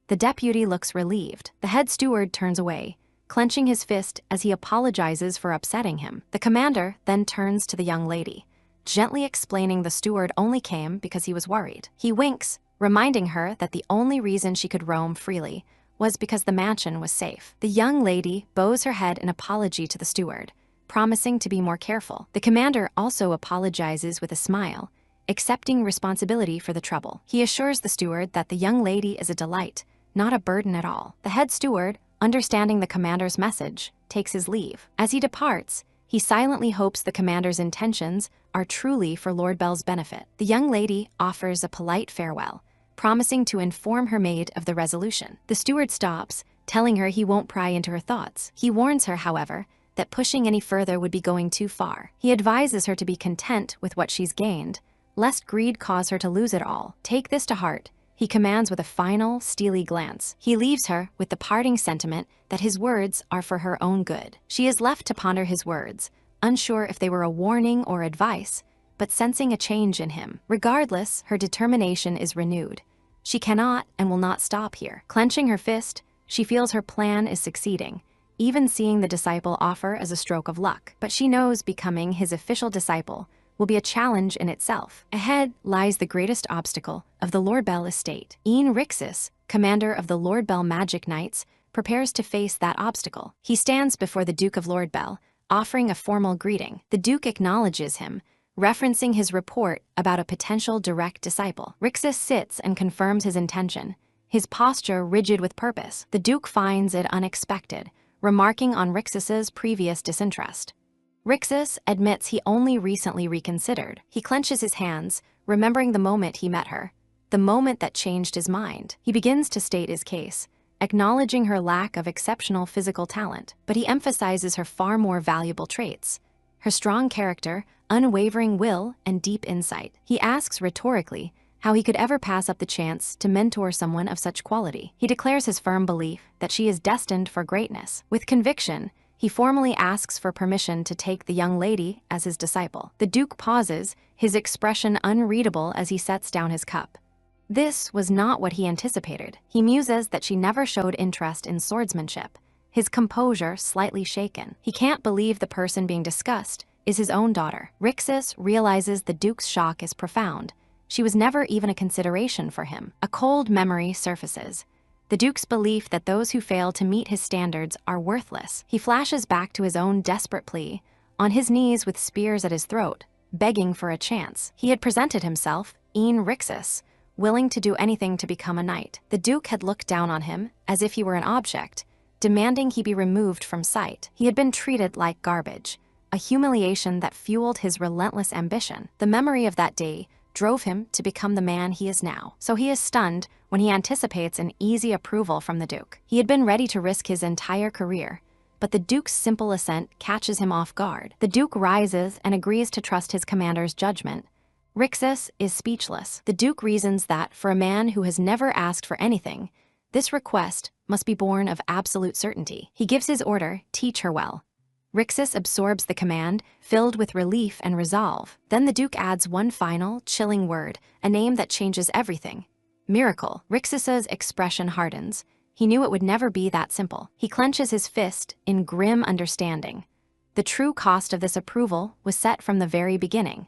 The deputy looks relieved. The head steward turns away, clenching his fist as he apologizes for upsetting him. The commander then turns to the young lady, gently explaining the steward only came because he was worried. He winks, reminding her that the only reason she could roam freely was because the mansion was safe. The young lady bows her head in apology to the steward, promising to be more careful. The commander also apologizes with a smile, accepting responsibility for the trouble. He assures the steward that the young lady is a delight, not a burden at all. The head steward, understanding the commander's message, takes his leave. As he departs, he silently hopes the commander's intentions are truly for Lord Bell's benefit. The young lady offers a polite farewell, promising to inform her maid of the resolution. The steward stops, telling her he won't pry into her thoughts. He warns her, however, that pushing any further would be going too far. He advises her to be content with what she's gained, lest greed cause her to lose it all. Take this to heart, he commands with a final, steely glance. He leaves her with the parting sentiment that his words are for her own good. She is left to ponder his words, unsure if they were a warning or advice, but sensing a change in him. Regardless, her determination is renewed. She cannot and will not stop here. Clenching her fist, she feels her plan is succeeding, even seeing the disciple offer as a stroke of luck. But she knows becoming his official disciple will be a challenge in itself. Ahead lies the greatest obstacle of the Lord Bell estate. Rixus, commander of the Lord Bell Magic Knights, prepares to face that obstacle. He stands before the Duke of Lord Bell, offering a formal greeting. The Duke acknowledges him, referencing his report about a potential direct disciple. Rixus sits and confirms his intention, his posture rigid with purpose. The Duke finds it unexpected, remarking on Rixus's previous disinterest. Rixus admits he only recently reconsidered. He clenches his hands, remembering the moment he met her, the moment that changed his mind. He begins to state his case, acknowledging her lack of exceptional physical talent, but he emphasizes her far more valuable traits: her strong character, unwavering will, and deep insight. He asks rhetorically how he could ever pass up the chance to mentor someone of such quality. He declares his firm belief that she is destined for greatness. With conviction, he formally asks for permission to take the young lady as his disciple. The Duke pauses, his expression unreadable as he sets down his cup. This was not what he anticipated. He muses that she never showed interest in swordsmanship, his composure slightly shaken. He can't believe the person being discussed is his own daughter. Rixus realizes the Duke's shock is profound. She was never even a consideration for him. A cold memory surfaces. The Duke's belief that those who fail to meet his standards are worthless. He flashes back to his own desperate plea, on his knees with spears at his throat, begging for a chance. He had presented himself, Rixus, willing to do anything to become a knight. The Duke had looked down on him as if he were an object, demanding he be removed from sight. He had been treated like garbage, a humiliation that fueled his relentless ambition. The memory of that day drove him to become the man he is now. So he is stunned when he anticipates an easy approval from the Duke. He had been ready to risk his entire career, but the Duke's simple assent catches him off guard. The Duke rises and agrees to trust his commander's judgment. Rixus is speechless. The Duke reasons that, for a man who has never asked for anything, this request must be born of absolute certainty. He gives his order, "Teach her well." Rixus absorbs the command, filled with relief and resolve. Then the Duke adds one final, chilling word, a name that changes everything: Miracle. Rixus's expression hardens. He knew it would never be that simple. He clenches his fist in grim understanding. The true cost of this approval was set from the very beginning.